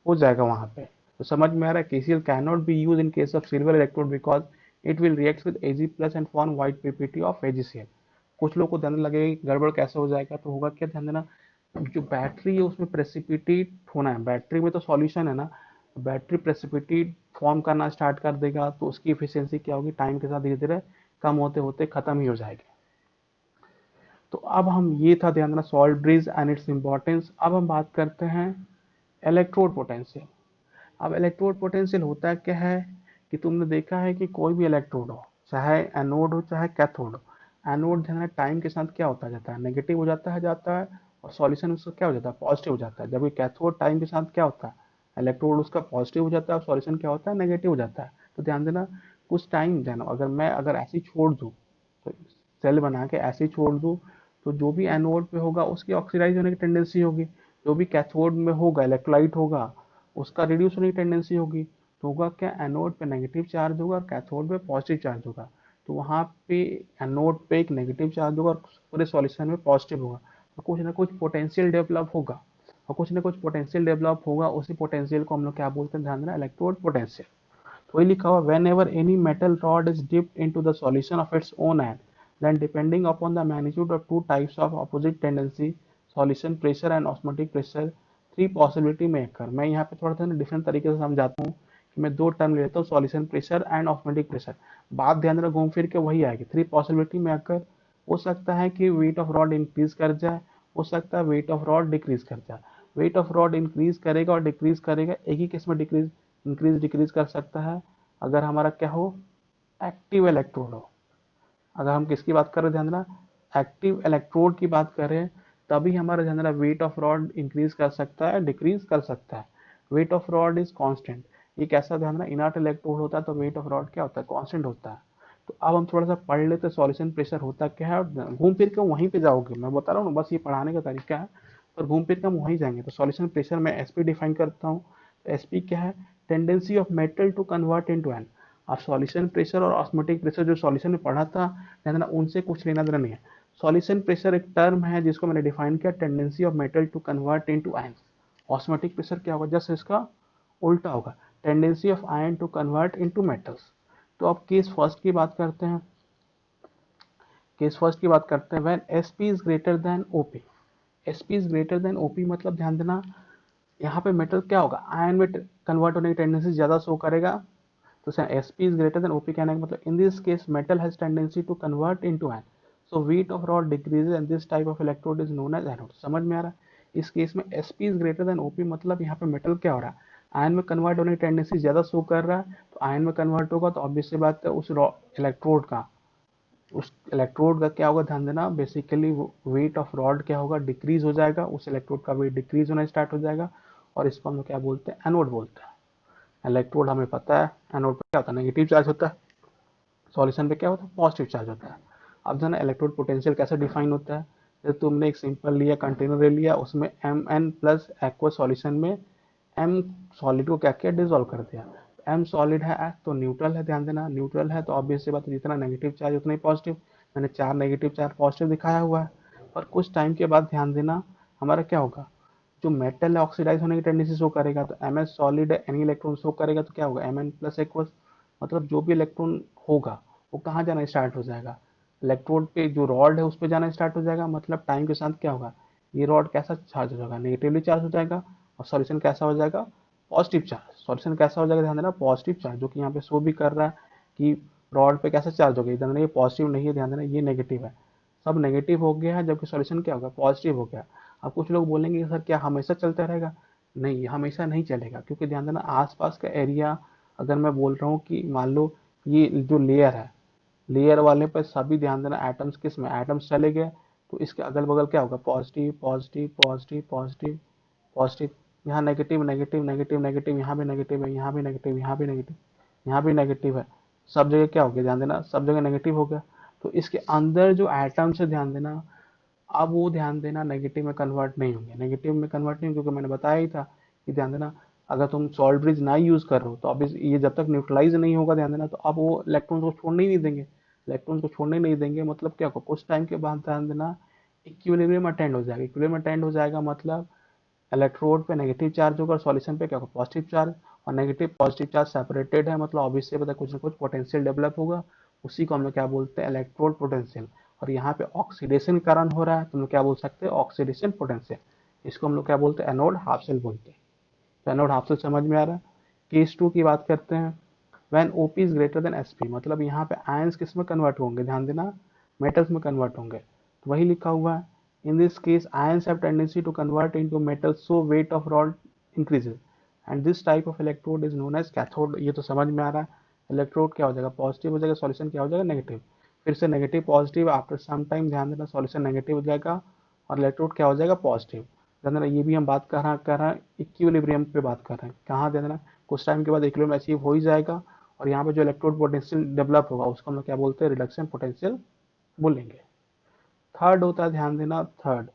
हो जाएगा वहां पे। तो समझ में आ रहा है KCl cannot be use in case of silver electrode because it will react with Ag+ and form white PPT of AgCl। कुछ लोग को ध्यान लगेगा गड़बड़ कैसे हो जाएगा, तो होगा क्या ध्यान देना जो बैटरी है उसमें प्रेसिपिटेट होना है, बैटरी में तो सॉल्यूशन है ना, बैटरी प्रेसिपिटेट फॉर्म करना स्टार्ट कर देगा तो उसकी इफिशियंसी क्या होगी टाइम के साथ धीरे धीरे कम होते होते खत्म ही हो जाएगी। तो अब हम ये था ध्यान देना salt bridge and its importance. अब हम बात करते हैं इलेक्ट्रोड पोटेंशियल। अब इलेक्ट्रोड पोटेंशियल होता है क्या है कि तुमने देखा है कि कोई भी इलेक्ट्रोड हो चाहे एनोड हो चाहे कैथोड हो, एनोड ध्यान टाइम के साथ क्या होता जाता है नेगेटिव हो जाता है और सॉल्यूशन उसका क्या हो जाता है पॉजिटिव हो जाता है, जबकि कैथोड टाइम के साथ क्या होता है इलेक्ट्रोड उसका पॉजिटिव हो जाता है और सॉल्यूशन क्या होता है नेगेटिव हो जाता है। तो ध्यान देना कुछ टाइम देना अगर ऐसे ही छोड़ दूँ तो सेल बना के ऐसे ही छोड़ दूँ तो जो भी एनोड पे होगा उसकी ऑक्सीडाइज होने की टेंडेंसी होगी, जो भी कैथोड में होगा इलेक्ट्रोलाइट होगा उसका रिड्यूस होने की टेंडेंसी होगी, तो होगा क्या एनोड पे नेगेटिव चार्ज होगा और कैथोड पे पॉजिटिव चार्ज होगा, तो वहाँ पे एनोड पे एक नेगेटिव चार्ज होगा और पूरे सॉल्यूशन में पॉजिटिव होगा, तो कुछ ना कुछ पोटेंशियल डेवलप होगा, और कुछ ना कुछ पोटेंशियल डेवलप होगा, उसी पोटेंशियल को हम लोग क्या बोलते हैं ध्यान देना इलेक्ट्रोड पोटेंशियल। तो वही लिखा हुआ when ever any metal rod is dipped into the solution of its own ion then depending upon the magnitude of two types of opposite tendency solution pressure and osmotic pressure three possibility में occur। मैं यहाँ पे थोड़ा सा डिफरेंट तरीके से समझाता हूँ कि मैं दो टर्म लेता हूँ solution pressure and osmotic pressure, बात ध्यान रखना घूम फिर के वही आएगी। थ्री पॉसिबिलिटी में अकर हो सकता है कि वेट ऑफ रॉड इंक्रीज कर जाए, हो सकता है वेट ऑफ रॉड डिक्रीज कर जाए। वेट ऑफ रॉड इंक्रीज करेगा और डिक्रीज करेगा, एक ही केस में डिक्रीज इंक्रीज डिक्रीज कर सकता है अगर हमारा क्या हो एक्टिव इलेक्ट्रोड हो। अगर हम किसकी बात कर रहे हैं ध्यान देना एक्टिव इलेक्ट्रोड की बात करें तभी हमारा ध्यान देना वेट ऑफ रॉड इंक्रीज कर सकता है डिक्रीज कर सकता है। Wait of rod is constant, ये कैसा ध्यान देना, इनर्ट इलेक्ट्रोड होता है तो वेट ऑफ रॉड क्या होता है, कांस्टेंट होता है। तो अब हम थोड़ा सा पढ़ लेते हैं सॉल्यूशन प्रेशर होता क्या है, और घूम फिर के वहीं पे जाओगे, मैं बता रहा हूँ ना, बस ये पढ़ाने का तरीका है, पर घूम फिर के हम वहीं जाएंगे। तो सॉल्यूशन प्रेशर में एसपी डिफाइन करता हूँ। तो एसपी क्या है, tendency of metal to convert into an. अब सॉल्यूशन प्रेशर और ऑस्मोटिक प्रेशर जो सॉल्यूशन में पढ़ा था, ध्यान देना, उनसे कुछ लेना देना नहीं है। सॉल्यूशन प्रेशर एक टर्म है जिसको मैंने डिफाइन किया, tendency of metal to convert into ion. Osmotic pressure क्या होगा, जस्ट इसका उल्टा होगा, tendency of ion to convert into metals. तो अब केस फर्स्ट की बात करते हैं। केस फर्स्ट की बात करते हैं, when SP is greater than OP. SP is greater than OP मतलब ध्यान देना, यहाँ पे मेटल क्या होगा, आयन में कन्वर्ट होने की टेंडेंसी ज्यादा शो करेगा। तो SP is greater than OP कहने का मतलब, in this case metal has tendency to convert into ion, so weight of rod decreases and this type of electrode is known as anode. समझ में आ रहा है। इस केस में SP is greater than OP मतलब यहाँ पे मेटल क्या हो रहा है, आयन में कन्वर्ट होने की टेंडेंसी ज्यादा शो कर रहा है। तो आयन में कन्वर्ट होगा तो ऑब्वियस सी बात है उस इलेक्ट्रोड का, उस इलेक्ट्रोड का क्या होगा, ध्यान देना, बेसिकली वेट ऑफ रॉड क्या होगा, डिक्रीज हो जाएगा, उस इलेक्ट्रोड का वेट डिक्रीज होना स्टार्ट हो जाएगा। और इसको हम लोग क्या बोलते हैं, एनोड बोलते हैं। इलेक्ट्रोड हमें पता है, एनोड पे क्या होता है, नेगेटिव चार्ज होता है, सॉल्यूशन पे क्या होता है, पॉजिटिव चार्ज होता है। अब जो है ना, इलेक्ट्रोड पोटेंशियल कैसे डिफाइन होता है, जैसे तुमने एक सिंपल लिया कंटेनर ले लिया, उसमें M N plus aqua solution में एम सॉलिड को क्या किया, डिजोल्व कर दिया। एम सॉलिड है तो न्यूट्रल है, ध्यान देना न्यूट्रल है तो ऑब्वियस सी बात है, जितना नेगेटिव चार्ज उतना ही पॉजिटिव। मैंने 4 नेगेटिव 4 पॉजिटिव दिखाया हुआ है। पर कुछ टाइम के बाद ध्यान देना, हमारा क्या होगा, जो मेटल है ऑक्सीडाइज होने की टेंडेंसी शो करेगा, तो एम एस सॉलिड है, एनी इलेक्ट्रॉन शो करेगा तो क्या होगा, एम एन प्लस एक्वस। मतलब जो भी इलेक्ट्रॉन होगा वो कहाँ जाना स्टार्ट हो जाएगा, इलेक्ट्रोड पे जो रॉड है उस पर जाना स्टार्ट हो जाएगा। मतलब टाइम के साथ क्या होगा, ये रॉड कैसा चार्ज हो जाएगा, नेगेटिवली चार्ज हो जाएगा। और सॉल्यूशन कैसा हो जाएगा, पॉजिटिव चार्ज। सॉल्यूशन कैसा हो जाएगा, ध्यान देना, पॉजिटिव चार्ज, जो कि यहाँ पे शो भी कर रहा है कि रॉड पे कैसा चार्ज हो गया, ध्यान देना ये पॉजिटिव नहीं है, ध्यान देना ये नेगेटिव है। सब नेगेटिव हो गया है, जबकि सॉल्यूशन क्या होगा, पॉजिटिव हो गया। अब कुछ लोग बोलेंगे कि सर क्या हमेशा चलता रहेगा, नहीं हमेशा नहीं चलेगा, क्योंकि ध्यान देना आसपास का एरिया, अगर मैं बोल रहा हूँ कि मान लो ये जो लेयर है, लेयर वाले पर सभी ध्यान देना एटम्स किस में, एटम्स चले गए, तो इसके अगल बगल क्या होगा, positive positive positive positive positive, यहाँ नेगेटिव नेगेटिव नेगेटिव नेगेटिव, यहाँ भी नेगेटिव है, यहाँ भी नेगेटिव, यहाँ भी नेगेटिव, यहाँ भी नेगेटिव है। सब जगह क्या हो गया, ध्यान देना सब जगह नेगेटिव हो गया। तो इसके अंदर जो एटम्स है, ध्यान देना, अब वो ध्यान देना नेगेटिव में कन्वर्ट नहीं होंगे, नेगेटिव में कन्वर्ट नहीं होंगे, क्योंकि मैंने बताया ही था कि ध्यान देना, अगर तुम सॉल्ट ब्रिज ना यूज कर रहे हो तो अब ये जब तक न्यूट्रलाइज नहीं होगा, ध्यान देना, तो अब वो इलेक्ट्रॉन को छोड़ने ही नहीं देंगे। इलेक्ट्रॉन को छोड़ने नहीं देंगे मतलब क्या होगा, कुछ टाइम के बाद ध्यान देना इक्विलिब्रियम अटेंड हो जाएगा। इक्विलिब्रियम अटेंड हो जाएगा मतलब इलेक्ट्रोड पे नेगेटिव चार्ज होगा और सॉल्यूशन पे क्या होगा, पॉजिटिव चार्ज। और नेगेटिव पॉजिटिव चार्ज सेपरेटेड है, मतलब ऑब्वियसली पता कुछ ना कुछ पोटेंशियल डेवलप होगा। उसी को हम लोग क्या बोलते हैं, इलेक्ट्रोड पोटेंशियल। और यहाँ पे ऑक्सीडेशन के कारण हो रहा है, तो हम लोग क्या बोल सकते हैं, ऑक्सीडेशन पोटेंशियल। इसको हम लोग क्या बोलते हैं, एनोड हाफ सेल बोलते हैं। तो एनोड हाफ सेल समझ में आ रहा है। केस 2 की बात करते हैं, when OP is greater then SP, मतलब यहाँ पे आयंस किस में कन्वर्ट होंगे, ध्यान देना, मेटल्स में कन्वर्ट होंगे। तो वही लिखा हुआ है, in this case ions have tendency to convert into metals, so weight of rod increases and this type of electrode is known as cathode. ये तो समझ में आ रहा है। इलेक्ट्रोड क्या हो जाएगा, पॉजिटिव हो जाएगा, सॉल्यूशन क्या हो जाएगा, नेगेटिव। फिर से negative positive, after some time ध्यान देना सॉल्यूशन नेगेटिव हो जाएगा और इलेक्ट्रोड क्या हो जाएगा, पॉजिटिव। ध्यान देना ये भी हम बात कर रहे हैं इक्विलिब्रियम पे बात कर रहे हैं, कहाँ ध्यान देना, कुछ टाइम के बाद इक्विलिब्रियम अचीव हो ही जाएगा। और यहाँ पे जो इलेक्ट्रोड पोटेंशियल डेवलप होगा उसको हम लोग क्या बोलते हैं, रिडक्शन पोटेंशियल बोलेंगे। थर्ड होता है, ध्यान देना, थर्ड,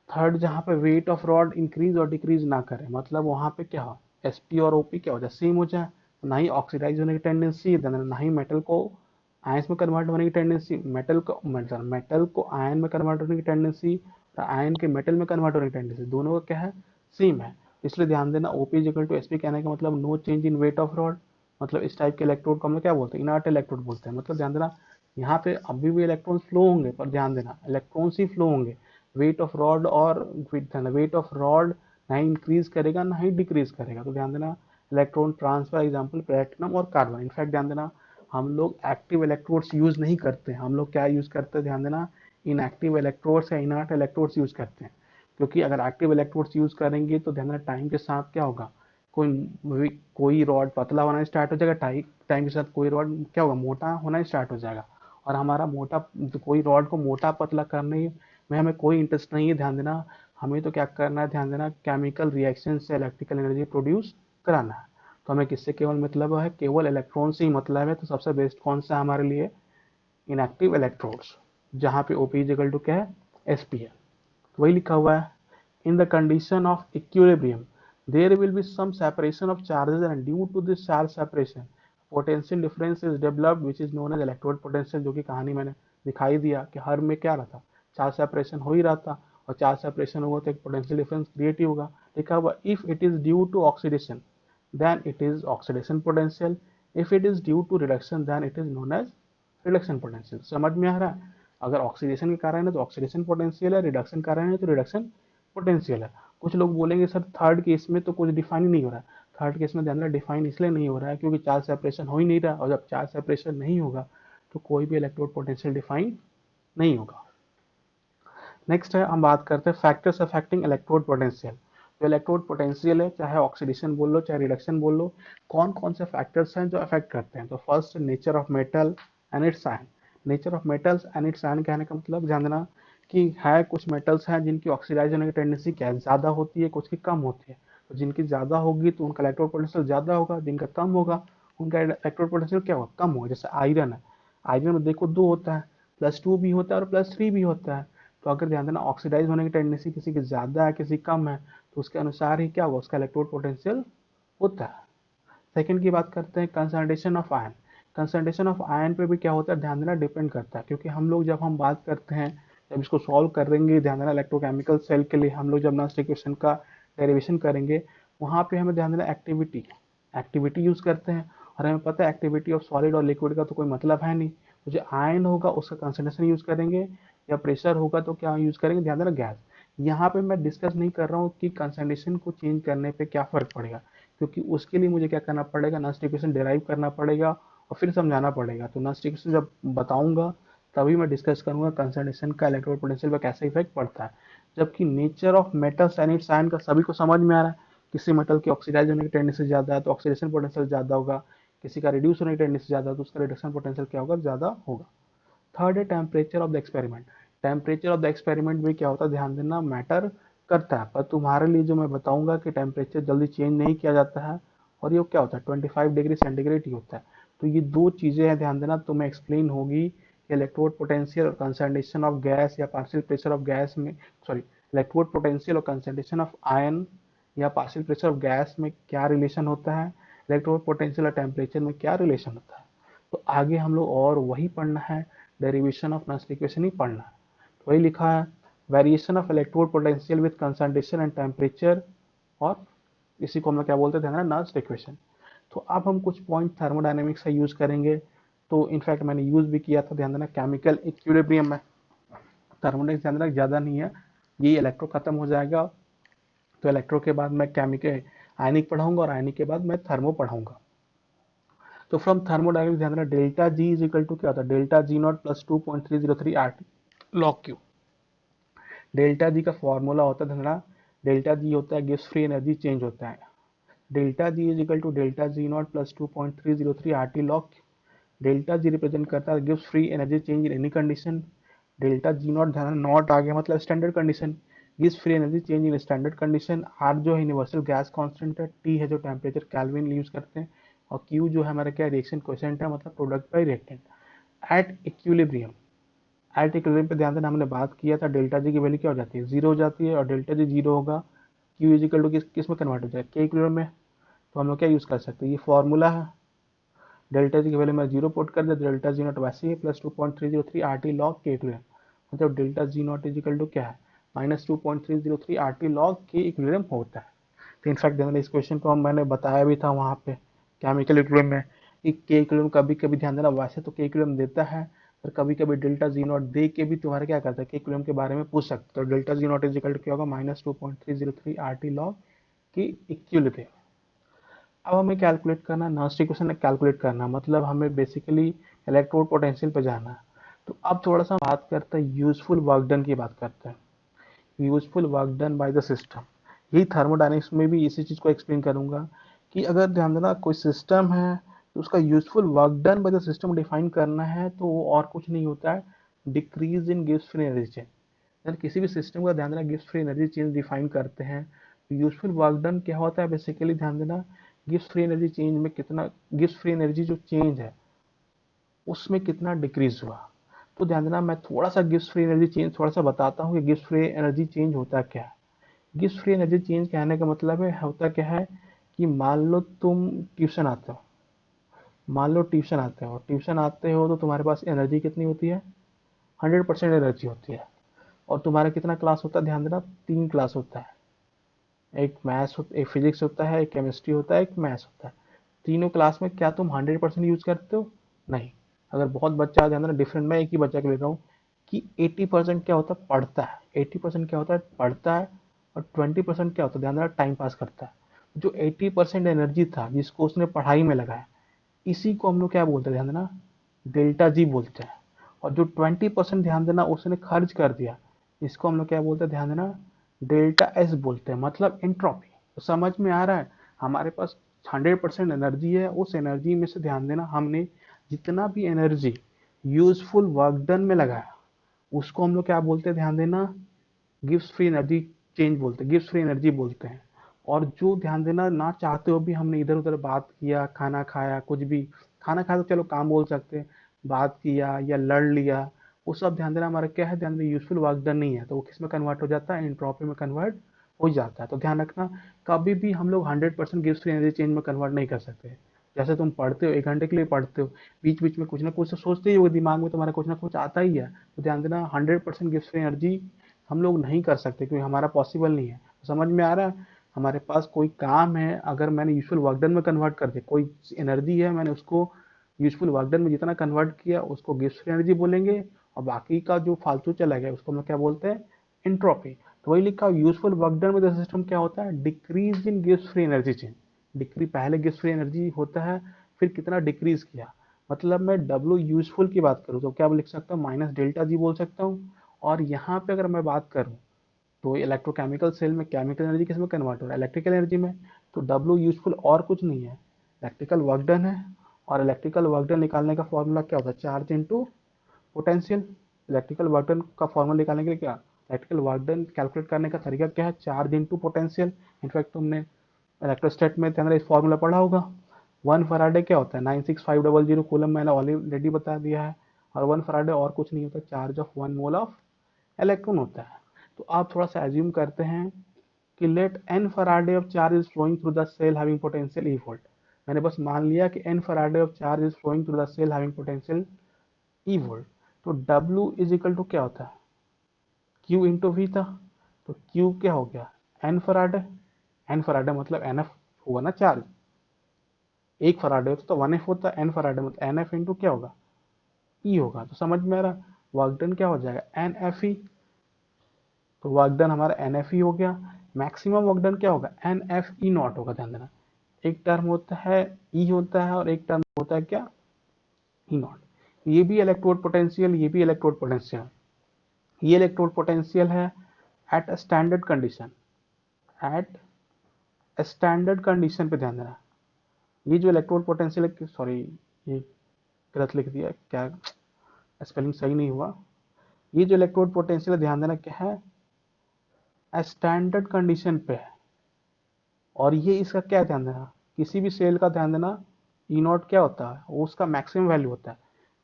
थर्ड जहाँ पे वेट ऑफ रॉड इंक्रीज और डिक्रीज ना करे, मतलब वहाँ पे क्या हो, एसपी और ओपी क्या हो जाए, सेम हो जाए। ना ही ऑक्सीडाइज होने की टेंडेंसी, ना ही मेटल को आयंस में कन्वर्ट होने की टेंडेंसी, मेटल को आयन में कन्वर्ट होने की टेंडेंसी, आयन के मेटल में कन्वर्ट होने की टेंडेंसी, दोनों का क्या है, सेम है। इसलिए ध्यान देना OP is equal to SP कहने का मतलब no change in weight of rod. मतलब इस टाइप के इलेक्ट्रोड को हम लोग क्या बोलते हैं, इनर्ट इलेक्ट्रोड बोलते हैं। मतलब ध्यान देना यहाँ पे अभी भी इलेक्ट्रॉन फ्लो होंगे, पर ध्यान देना इलेक्ट्रॉन्स ही फ्लो होंगे, वेट ऑफ रॉड और वेट ऑफ रॉड ना ही इंक्रीज करेगा ना ही डिक्रीज करेगा। तो ध्यान देना इलेक्ट्रॉन ट्रांसफर एग्जाम्पल प्लेटिनम और कार्बन। इनफैक्ट ध्यान देना हम लोग एक्टिव इलेक्ट्रोड्स यूज नहीं करते, हम लोग क्या यूज करते हैं, ध्यान देना इनएक्टिव इलेक्ट्रोड्स या इनर्ट इलेक्ट्रोड्स यूज करते हैं। क्योंकि अगर एक्टिव इलेक्ट्रोड्स यूज करेंगे तो ध्यान देना टाइम के साथ क्या होगा, कोई रॉड पतला होना स्टार्ट हो जाएगा, टाइम के साथ कोई रॉड क्या होगा, मोटा होना स्टार्ट हो जाएगा। और हमारा मोटा, कोई रॉड को मोटा पतला करने में हमें कोई इंटरेस्ट नहीं है, ध्यान देना हमें तो क्या करना है, ध्यान देना केमिकल रिएक्शन से इलेक्ट्रिकल एनर्जी प्रोड्यूस कराना है। तो हमें किससे केवल मतलब है, केवल इलेक्ट्रॉन से ही मतलब है। तो सबसे बेस्ट कौन सा है हमारे लिए, इनएक्टिव इलेक्ट्रोड्स, जहाँ पे ओपी इजिकल टू क्या है, एसपी है। तो वही लिखा हुआ है, in the condition of equilibrium there will be some separation of charges and due to this charge separation potential difference is developed which is known as electrode potential, जो कि कहानी मैंने दिखाई दिया कि हर में क्या रहा था, चार्ज सेपरेशन हो ही रहा था, और चार्ज सेपरेशन होगा तो एक पोटेंशियल डिफरेंस क्रिएट ही होगा। लिखा हुआ if it is due to oxidation then it is oxidation potential, if it is due to reduction then it is known as reduction potential। समझ में आ रहा है, अगर ऑक्सीडेशन के कारण है तो ऑक्सीडेशन पोटेंशियल है, रिडक्शन कारण है तो रिडक्शन पोटेंशियल है। कुछ लोग बोलेंगे सर थर्ड केस में तो कुछ डिफाइन नहीं हो रहा है। थर्ड केस में ध्यान रखना डिफाइन इसलिए नहीं हो रहा है क्योंकि चार्ज सेपरेशन हो ही नहीं रहा, और जब चार्ज सेपरेशन नहीं होगा तो कोई भी इलेक्ट्रोड पोटेंशियल डिफाइन नहीं होगा। नेक्स्ट है, हम बात करते हैं फैक्टर्स अफेक्टिंग इलेक्ट्रोड पोटेंशियल। जो इलेक्ट्रोड पोटेंशियल है, चाहे ऑक्सीडेशन बोल लो चाहे रिडक्शन बोल लो, कौन कौन से फैक्टर्स हैं जो अफेक्ट करते हैं। तो first, nature of metal and it's ion. Nature of metals and it's ion कहने का मतलब जान देना कि है कुछ मेटल्स हैं जिनकी ऑक्सीडाइज होने की टेंडेंसी क्या है, ज़्यादा होती है, कुछ की कम होती है। तो जिनकी ज़्यादा होगी तो उनका इलेक्ट्रोड पोटेंशियल ज़्यादा होगा, जिनका कम होगा उनका इलेक्ट्रोड पोटेंशियल क्या होगा, कम होगा। जैसे आयरन है, आयरन में देखो दो होता है, +2 भी होता है और +3 भी होता है। तो अगर ध्यान देना ऑक्सीडाइज होने की टेंडेंसी किसी की ज़्यादा है किसी कम है, तो उसके अनुसार ही क्या होगा, उसका इलेक्ट्रोड पोटेंशियल होता है। सेकंड की बात करते हैं, concentration of ion. Concentration of ion पे भी क्या होता है, ध्यान देना डिपेंड करता है, क्योंकि हम लोग जब हम बात करते हैं, जब इसको सॉल्व करेंगे, ध्यान देना इलेक्ट्रोकेमिकल सेल के लिए हम लोग जब नॉन इक्वेशन का डेरिवेशन करेंगे, वहाँ पे हमें ध्यान देना एक्टिविटी एक्टिविटी यूज करते हैं। और हमें पता है एक्टिविटी ऑफ सॉलिड और लिक्विड का तो कोई मतलब है नहीं। तो जो आयन होगा उसका कंसंट्रेशन यूज करेंगे, या प्रेशर होगा तो क्या यूज करेंगे, ध्यान देना गैस। यहाँ पे मैं डिस्कस नहीं कर रहा हूँ कि कंसंट्रेशन को चेंज करने पे क्या फर्क पड़ेगा, क्योंकि उसके लिए मुझे क्या करना पड़ेगा, नॉन इक्वेशन डिराइव करना पड़ेगा और फिर समझाना पड़ेगा। तो नॉन इक्वेशन जब बताऊंगा तभी मैं डिस्कस करूंगा कंसंट्रेशन का इलेक्ट्रोड पोटेंशियल पर कैसे इफेक्ट पड़ता है। जबकि nature of metals and it's ion का सभी को समझ में आ रहा है, किसी मेटल की ऑक्सीडाइज होने की टेंडेंसी ज़्यादा है तो ऑक्सीडेशन पोटेंशियल ज़्यादा होगा, किसी का रिड्यूस होने की टेंडेंसी ज़्यादा है तो उसका रिडक्शन पोटेंशियल क्या होगा, ज़्यादा होगा। थर्ड है temperature of the experiment. Temperature of the experiment भी क्या होता है, ध्यान देना मैटर करता है, पर तुम्हारे लिए जो मैं बताऊंगा कि टेम्परेचर जल्दी चेंज नहीं किया जाता है, और ये क्या होता है 25 डिग्री सेंटीग्रेड ही होता है। तो ये दो चीज़ें हैं, ध्यान देना, तुम्हें एक्सप्लेन होगी कि इलेक्ट्रोड पोटेंशियल और कंसंट्रेशन ऑफ गैस या पार्शियल प्रेशर ऑफ गैस में, सॉरी, इलेक्ट्रोड पोटेंशियल और कंसंट्रेशन ऑफ आयन या पार्शियल प्रेशर ऑफ गैस में क्या रिलेशन होता है, इलेक्ट्रोड पोटेंशियल और टेम्परेचर में क्या रिलेशन होता है। तो आगे हम लोग और वही पढ़ना है, डेरिवेशन ऑफ नॉन इक्वेशन ही पढ़ना है। तो वही लिखा है, variation of electrode potential with concentration and temperature, और इसी को हम लोग क्या बोलते थे ना, नॉन इक्वेशन। तो अब हम कुछ पॉइंट थर्मोडायनेमिक्स का यूज करेंगे। तो इनफैक्ट मैंने यूज भी किया था, ध्यान देना, केमिकल इक्विलिब्रियम में। थर्मोडायनेमिक्स ध्यान देना ज़्यादा नहीं है, ये इलेक्ट्रो खत्म हो जाएगा तो इलेक्ट्रो के बाद मैं केमिकल आयनिक पढ़ाऊंगा, और आयनिक के बाद मैं थर्मो पढ़ाऊंगा। तो फ्रॉम थर्मोडायनेमिक्स ध्यान देना delta G is equal to क्या होता है, delta G naught plus 2.303 R T log Q. Delta G का फॉर्मूला होता है, ध्यान देना, डेल्टा जी होता है गिव्स फ्री एनर्जी चेंज होता है। Delta G is equal to delta G naught plus 2.303 R T log. Delta G represent करता है gives free energy change in any condition. Delta G naught, ध्यान, नॉट आ गया मतलब standard condition, gives free energy change in standard condition. R जो है यूनिवर्सल गैस कांस्टेंट है, टी है जो टेम्परेचर कैल्विन यूज करते हैं, और क्यू जो है हमारा क्या, रिएक्शन कोएफिशिएंट है, मतलब product by reactant. At equilibrium, at equilibrium पे ध्यान देना, हमने बात किया था डेल्टा जी की वैल्यू क्या हो जाती है, जीरो हो जाती है, और डेल्टा जी जीरो होगा, क्यू इज इक्वल टू किस में कन्वर्ट हो जाएगा, के इक्विलिब्रियम में। तो हम लोग क्या यूज कर सकते हैं, ये फॉर्मूला है, डेल्टा जी की वैल्यू में जीरो पुट कर दे, डेल्टा जी नॉट वैसे ही +2.303 R T log K equilibrium. मतलब delta G naught is equal to क्या है, -2.303 R T log K equilibrium होता है। तो इनफैक्ट जनरल इस क्वेश्चन को मैंने बताया भी था वहाँ पे केमिकल इक्विलिब्रियम में, कि के इक्विलिब्रियम कभी कभी ध्यान देना, वैसे तो के इक्विलिब्रियम देता है, पर कभी कभी डेल्टा जी नॉट दे के भी तुम्हारे क्या करता है, के इक्विलिब्रियम के बारे में पूछ सकते। तो delta G naught is equal to क्या होगा, -2.303 R T log K equilibrium. अब हमें कैलकुलेट करना, नॉन इक्वेशन कैलकुलेट करना, मतलब हमें बेसिकली इलेक्ट्रोड पोटेंशियल पे जाना है। तो अब थोड़ा सा बात करते हैं यूजफुल वर्क डन की बात करते हैं, useful work done by the system. यही थर्मोडायनेमिक्स में भी इसी चीज़ को एक्सप्लेन करूंगा, कि अगर ध्यान देना कोई सिस्टम है तो उसका useful work done by the system define करना है, तो वो और कुछ नहीं होता है, decrease in gives free energy change. अगर किसी भी सिस्टम का ध्यान देना gives free energy change define करते हैं, तो यूजफुल वर्क डन क्या होता है, बेसिकली ध्यान देना गिब्स फ्री एनर्जी चेंज में कितना, गिब्स फ्री एनर्जी जो चेंज है उसमें कितना डिक्रीज हुआ। तो ध्यान देना, मैं थोड़ा सा गिब्स फ्री एनर्जी चेंज थोड़ा सा बताता हूँ कि गिब्स फ्री एनर्जी चेंज होता क्या है। गिब्स फ्री एनर्जी चेंज कहने का मतलब है, होता क्या है कि मान लो तुम ट्यूशन आते हो, मान लो ट्यूशन आते हो, ट्यूशन आते हो तो तुम्हारे पास एनर्जी कितनी होती है, 100% एनर्जी होती है। और तुम्हारा कितना क्लास होता है, ध्यान देना 3 क्लास होता है, एक मैथ्स, एक फिजिक्स होता है, एक केमिस्ट्री होता है, एक मैथ्स होता है। तीनों क्लास में क्या तुम 100% यूज करते हो, नहीं। अगर बहुत बच्चा, ध्यान देना डिफरेंट, मैं एक ही बच्चा के ले रहा हूँ कि 80% क्या होता है, पढ़ता है, 80% क्या होता है, पढ़ता है, और 20% क्या होता है, ध्यान देना टाइम पास करता है। जो 80% एनर्जी था जिसको उसने पढ़ाई में लगाया, इसी को हम लोग क्या बोलते हैं, ध्यान देना डेल्टा जी बोलते हैं। और जो 20% ध्यान देना उसने खर्च कर दिया, इसको हम लोग क्या बोलते हैं, ध्यान देना डेल्टा एस बोलते हैं, मतलब एंट्रोपी। तो समझ में आ रहा है, हमारे पास 100% एनर्जी है, उस एनर्जी में से ध्यान देना हमने जितना भी एनर्जी यूजफुल वर्क डन में लगाया, उसको हम लोग क्या बोलते हैं, ध्यान देना गिव्स फ्री एनर्जी चेंज बोलते हैं, गिव्स फ्री एनर्जी बोलते हैं। और जो ध्यान देना ना चाहते हो भी हमने इधर उधर बात किया, खाना खाया, कुछ भी, खाना खाया तो चलो काम बोल सकते हैं, बात किया या लड़ लिया, वो सब ध्यान देना हमारा क्या है, ध्यान देना यूजफुल वर्क डन नहीं है, तो वो किस में कन्वर्ट हो जाता है, एंट्रोपी में कन्वर्ट हो जाता है। तो ध्यान रखना, कभी भी हम लोग 100% गिव्स फ्री एनर्जी चेंज में कन्वर्ट नहीं कर सकते। जैसे तुम पढ़ते हो, 1 घंटे के लिए पढ़ते हो, बीच बीच में कुछ ना कुछ तो सोचते ही हो, दिमाग में तुम्हारा कुछ ना कुछ आता ही है। तो ध्यान देना 100% गिव्स फ्री एनर्जी हम लोग नहीं कर सकते, क्योंकि हमारा पॉसिबल नहीं है। समझ में आ रहा है, हमारे पास कोई काम है, अगर मैंने यूजफुल वर्क डन में कन्वर्ट कर दिया, कोई एनर्जी है मैंने उसको यूजफुल वर्क डन में जितना कन्वर्ट किया उसको गिव्स फ्री एनर्जी बोलेंगे, और बाकी का जो फालतू चला गया उसको हम लोग क्या बोलते हैं, एंट्रोपी। तो वही लिखा यूजफुल वर्क डन में द सिस्टम क्या होता है, decrease in gives free energy change. Decree पहले गिव्स फ्री एनर्जी होता है, फिर कितना डिक्रीज किया। मतलब मैं डब्ल्यू यूजफुल की बात करूँ तो क्या लिख सकता हूँ, माइनस डेल्टा जी बोल सकता हूँ। और यहाँ पे अगर मैं बात करूँ तो इलेक्ट्रोकेमिकल सेल में केमिकल एनर्जी किस में कन्वर्ट हो रहा है, इलेक्ट्रिकल एनर्जी में। तो डब्ल्यू यूजफुल और कुछ नहीं है, इलेक्ट्रिकल वर्क डन है। और इलेक्ट्रिकल वर्क डन निकालने का फॉर्मूला क्या होता है, charge into potential. Electrical work done का फॉर्मूला निकालने के लिए क्या, इलेक्ट्रिकल वर्क डन कैलकुलेट करने का तरीका क्या है, चार्ज इनटू पोटेंशियल। इनफैक्ट तुमने इलेक्ट्रोस्टैट में तुम्हारा इस फॉर्मूला पढ़ा होगा। 1 फराडे क्या होता है, 96500 कूलम, मैंने ऑलरेडी बता दिया है। और 1 फराडे और कुछ नहीं होता, charge of 1 mole of electron होता है। तो आप थोड़ा सा एज्यूम करते हैं कि let n Faraday of charge is flowing through the cell having potential E volt. मैंने बस मान लिया कि n Faraday of charge is flowing through the cell having potential E volt. तो डब्ल्यू इज इक्वल टू क्या होता है, क्यू इंटू वी था। तो क्यू क्या हो गया, एन फराडे। एन फराडे मतलब एन एफ हुआ ना चार्ज, 1 फराडे होता तो 1 एफ होता, एन फराडे मतलब एन एफ इंटू क्या होगा, ई होगा। तो समझ में आ रहा, वर्क डन क्या हो जाएगा, एन एफ ई। तो वर्क डन हमारा एन एफ ई हो गया। मैक्सिमम वर्क डन क्या होगा, एन एफ ई नॉट होगा। ध्यान देना, एक टर्म होता है ई होता है, और एक टर्म होता है क्या, ई नॉट। ये भी इलेक्ट्रोड पोटेंशियल, ये भी इलेक्ट्रोड पोटेंशियल। ये इलेक्ट्रोड पोटेंशियल है at standard condition, at standard condition पे ध्यान देना। ये जो इलेक्ट्रोड पोटेंशियल है, सॉरी ये गलत लिख दिया क्या, स्पेलिंग सही नहीं हुआ। ये जो इलेक्ट्रोड पोटेंशियल है, ध्यान देना क्या है, स्टैंडर्ड कंडीशन पे है। और ये इसका क्या ध्यान देना, किसी भी सेल का ध्यान देना, ई नॉट क्या होता है, वो उसका मैक्सिमम वैल्यू होता है।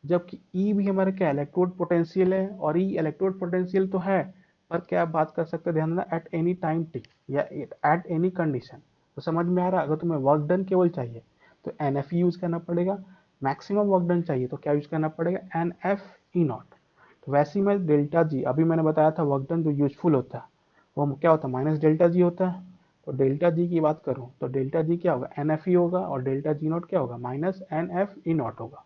जबकि ई भी हमारे क्या इलेक्ट्रोड पोटेंशियल है, और ई इलेक्ट्रोड पोटेंशियल तो है, पर क्या आप बात कर सकते हैं, ध्यान देना एट एनी टाइम टी या एट एनी कंडीशन। तो समझ में आ रहा है, अगर तुम्हें वर्क डन केवल चाहिए तो एन एफ यूज करना पड़ेगा, मैक्सिमम वर्क डन चाहिए तो क्या यूज करना पड़ेगा, एन एफ ई नॉट। तो वैसे ही मैं डेल्टा जी, अभी मैंने बताया था वर्क डन जो यूजफुल होता है वो क्या होता है, माइनस डेल्टा जी होता है। तो डेल्टा जी की बात करूं तो डेल्टा जी क्या होगा, एन एफ ई होगा, और डेल्टा जी नॉट क्या होगा, minus n F E naught होगा।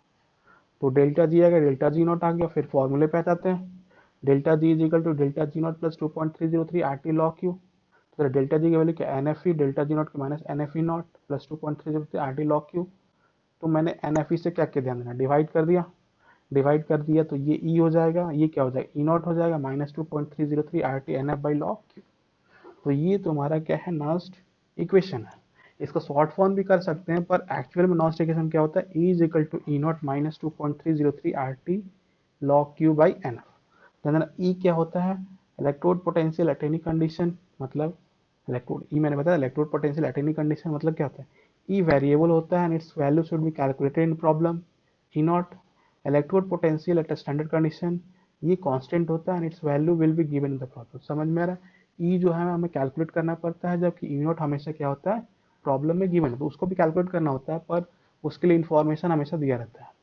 तो डेल्टा जी आएगा, डेल्टा जी नॉट आ गया, फिर फॉर्मूले पे आते हैं। Delta G is equal to delta G naught plus 2.303 R T log Q. तो डेल्टा जी की वैल्यू क्या, n F E delta G naught minus n F E naught plus 2.303 R T log Q. तो मैंने एन एफ ई से क्या क्या ध्यान देना, डिवाइड कर दिया, डिवाइड कर दिया तो ये ई हो जाएगा, ये क्या हो जाएगा, ई नॉट हो जाएगा, minus 2.303 R T n F by log Q. तो ये तुम्हारा क्या है, नॉस्ट इक्वेशन है। इसका शॉर्ट फॉर्म भी कर सकते हैं, पर एक्चुअल में नॉस्ट इक्वेशन क्या होता है, E is equal to E naught minus 2.303 R T log Q by N F. E क्या होता है, electrode potential at any condition, मतलब इलेक्ट्रोड ई मैंने बताया electrode potential at any condition मतलब क्या होता है, ई वेरिएबल होता है and its value should be calculated in problem. E naught electrode potential at a standard condition, ये कांस्टेंट होता है and its value will be given in the problem. समझ में आ रहा है, ई जो है हमें कैलकुलेट करना पड़ता है, जबकि ई नॉट हमेशा क्या होता है प्रॉब्लम में गिवन है, तो उसको भी कैलकुलेट करना होता है, पर उसके लिए इन्फॉर्मेशन हमेशा दिया रहता है।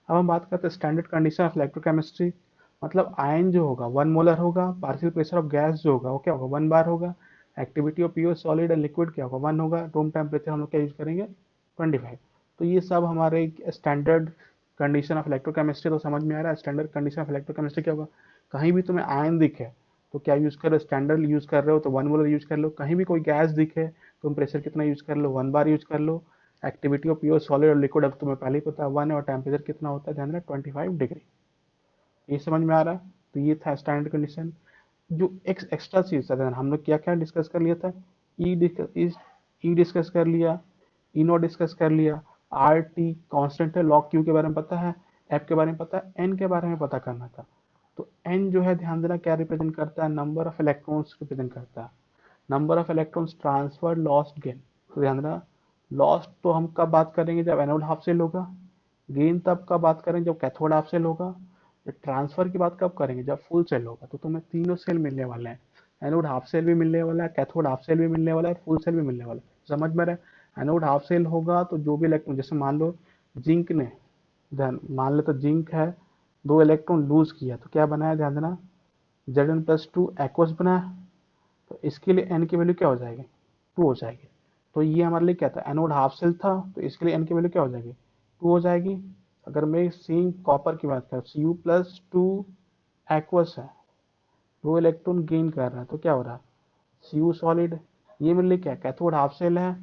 अब हम बात करते हैं स्टैंडर्ड कंडीशन ऑफ इलेक्ट्रोकेमिस्ट्री, मतलब आयन जो होगा 1 मोलर होगा, पार्शियल प्रेशर ऑफ गैस जो होगा वो क्या होगा 1 बार होगा, activity of pure solid and liquid क्या होगा 1 होगा, रूम टेम्परेचर हम लोग क्या यूज करेंगे 25। तो ये सब हमारे स्टैंडर्ड कंडीशन ऑफ इलेक्ट्रोकेमिस्ट्री। तो समझ में आ रहा है स्टैंडर्ड कंडीशन ऑफ इलेक्ट्रोकेमिस्ट्री क्या होगा, कहीं भी तुम्हें आयन दिखे तो क्या यूज कर रहे हो, स्टैंडर्ड यूज कर रहे हो तो 1 मोलर यूज कर लो, कहीं भी कोई गैस दिखे तुम प्रेशर कितना यूज कर लो 1 बार यूज कर लो, एक्टिविटी ऑफ प्योर सॉलिड और लिक्विड अब तुम्हें पहले ही पता है 1 है, और टेम्परेचर कितना होता है ध्यान रखना 25 डिग्री। ये समझ में आ रहा है, तो ये था स्टैंडर्ड कंडीशन। जो एक एक्स्ट्रा चीज था हम लोग क्या क्या डिस्कस कर लिया था, ई डिस्कस कर लिया, ई नॉट डिस्कस कर लिया, आर टी कॉन्स्टेंट है, लॉग क्यू के बारे में पता है, एफ के बारे में पता है, एन के बारे में पता करना था। तो एन जो है ध्यान देना क्या रिप्रेजेंट करता है, नंबर ऑफ इलेक्ट्रॉन्स रिप्रेजेंट करता है, number of electrons transfer lost gain. तो ध्यान देना लॉस्ट तो हम कब बात करेंगे जब एनोड हाफ सेल होगा, गेन तब कब बात करेंगे जब कैथोड हाफ सेल होगा, ट्रांसफर की बात कब करेंगे जब फुल सेल होगा। तो तुम्हें तीनों सेल मिलने वाले हैं, एनोड हाफ सेल भी मिलने वाला है, कैथोड हाफ सेल भी मिलने वाला है, फुल सेल भी मिलने वाला है। समझ में रहे, एनोड हाफ सेल होगा तो जो भी इलेक्ट्रॉन, जैसे मान लो जिंक ने, ध्यान मान लो तो जिंक है, 2 इलेक्ट्रॉन लूज किया तो क्या बनाया ध्यान देना, Zn+2 एक्वस बना, तो इसके लिए एन की वैल्यू क्या हो जाएगी 2 हो जाएगी। तो ये हमारे लिए क्या था एनोड हाफ सेल था, तो इसके लिए एन की वैल्यू क्या हो जाएगी 2 हो जाएगी। अगर मैं सिंक कॉपर की बात करूँ Cu+2 एक्वस है, 2 इलेक्ट्रॉन गेन कर रहा है तो क्या हो रहा है Cu सॉलिड, ये मेरे लिए क्या कैथोड हाफ सेल है,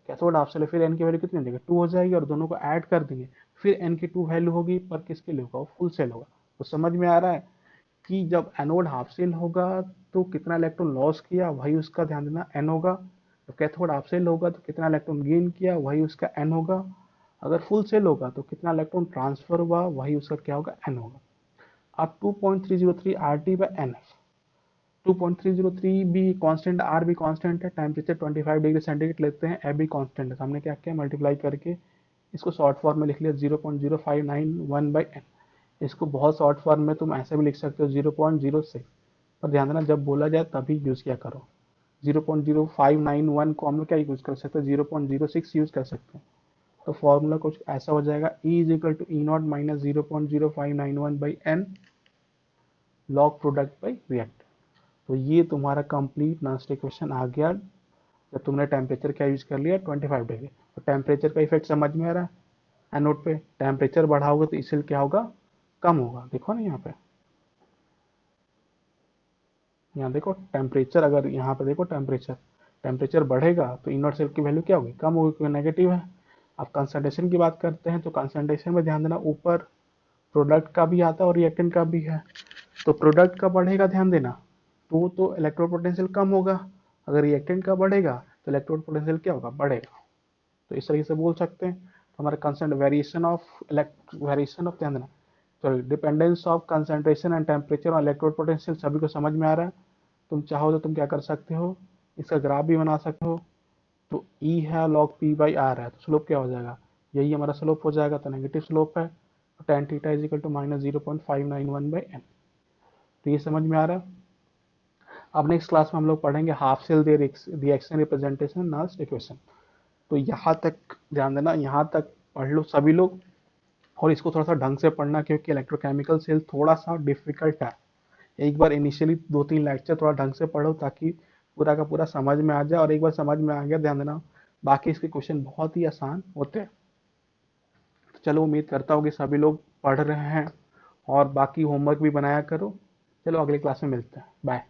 कैथोड हाफ सेल है, फिर एन की वैल्यू कितनी हो जाएगी 2 हो जाएगी, और दोनों को ऐड कर देंगे फिर एन की 2 वैल्यू होगी, पर किसके लिए होगा वो फुल सेल होगा। तो समझ में आ रहा है कि जब एनोड हाफ सेल होगा तो कितना इलेक्ट्रॉन लॉस किया वही उसका ध्यान देना एन होगा, जब कैथोड हाफ सेल होगा तो कितना इलेक्ट्रॉन गेन किया वही उसका एन होगा, अगर फुल सेल होगा तो कितना इलेक्ट्रॉन ट्रांसफर हुआ वही उसका क्या होगा एन होगा। अब 2.303 R T by N F, 2.303 भी कांस्टेंट, आर भी कांस्टेंट है, टेम्परेचर 25 डिग्री सेंटीग्रेड लेते हैं, एफ भी कांस्टेंट है, तो हमने क्या किया मल्टीप्लाई करके इसको शॉर्ट फॉर्म में लिख लिया 0.0591 बाई एन। इसको बहुत शॉर्ट फॉर्म में तुम ऐसे भी लिख सकते हो 0.06, पर ध्यान देना जब बोला जाए तभी यूज किया करो। 0.0591 को हम लोग क्या यूज कर सकते हैं 0.06 यूज कर सकते हैं। तो फॉर्मूला कुछ ऐसा हो जाएगा E is equal to E naught minus 0.0591 by n log product by react. तो ये तुम्हारा कंप्लीट नॉनस्ट इक्वेशन आ गया जब तुमने टेम्परेचर क्या यूज कर लिया 25 डिग्री। तो टेम्परेचर का इफेक्ट समझ में आ रहा है, एनोड पे टेम्परेचर बढ़ाओगे तो इससे क्या होगा कम होगा। देखो ना यहाँ पे, यहाँ देखो टेम्परेचर, अगर यहाँ पे देखो टेम्परेचर, टेम्परेचर बढ़ेगा तो इनवर्ट सेल की वैल्यू क्या होगी कम होगी क्योंकि नेगेटिव है। अब कंसंट्रेशन की बात करते हैं तो कंसंट्रेशन में ध्यान देना ऊपर प्रोडक्ट का भी आता है और रिएक्टेंट का भी है, तो प्रोडक्ट का बढ़ेगा ध्यान देना तो इलेक्ट्रोड पोटेंशियल कम होगा, अगर रिएक्टेंट का बढ़ेगा तो इलेक्ट्रोड पोटेंशियल क्या होगा बढ़ेगा। तो इस तरीके से बोल सकते हैं। तो हमारा कंसेंट वेरिएशन ऑफ ध्यान देना sorry dependence of concentration and temperature और इलेक्ट्रोड पोटेंशियल सभी को समझ में आ रहा है। तुम चाहो तो तुम क्या कर सकते हो इसका ग्राफ भी बना सकते हो। तो ई है लॉग पी बाई आर है, तो स्लोप क्या हो जाएगा यही हमारा स्लोप हो जाएगा, तो नेगेटिव स्लोप है, तो tan theta is equal to minus 0.591 by n. तो ये समझ में आ रहा है। अब नेक्स्ट क्लास में हम लोग पढ़ेंगे half cell reaction representation Nernst equation. तो यहाँ तक ध्यान देना, यहाँ तक पढ़ लो सभी लोग, और इसको थोड़ा सा ढंग से पढ़ना क्योंकि इलेक्ट्रोकेमिकल सेल थोड़ा सा डिफिकल्ट है। एक बार इनिशियली 2-3 लेक्चर थोड़ा ढंग से पढ़ो ताकि पूरा का पूरा समझ में आ जाए, और एक बार समझ में आ गया ध्यान देना बाकी इसके क्वेश्चन बहुत ही आसान होते हैं। तो चलो उम्मीद करता हूँ कि सभी लोग पढ़ रहे हैं और बाकी होमवर्क भी बनाया करो। चलो अगले क्लास में मिलते हैं, बाय।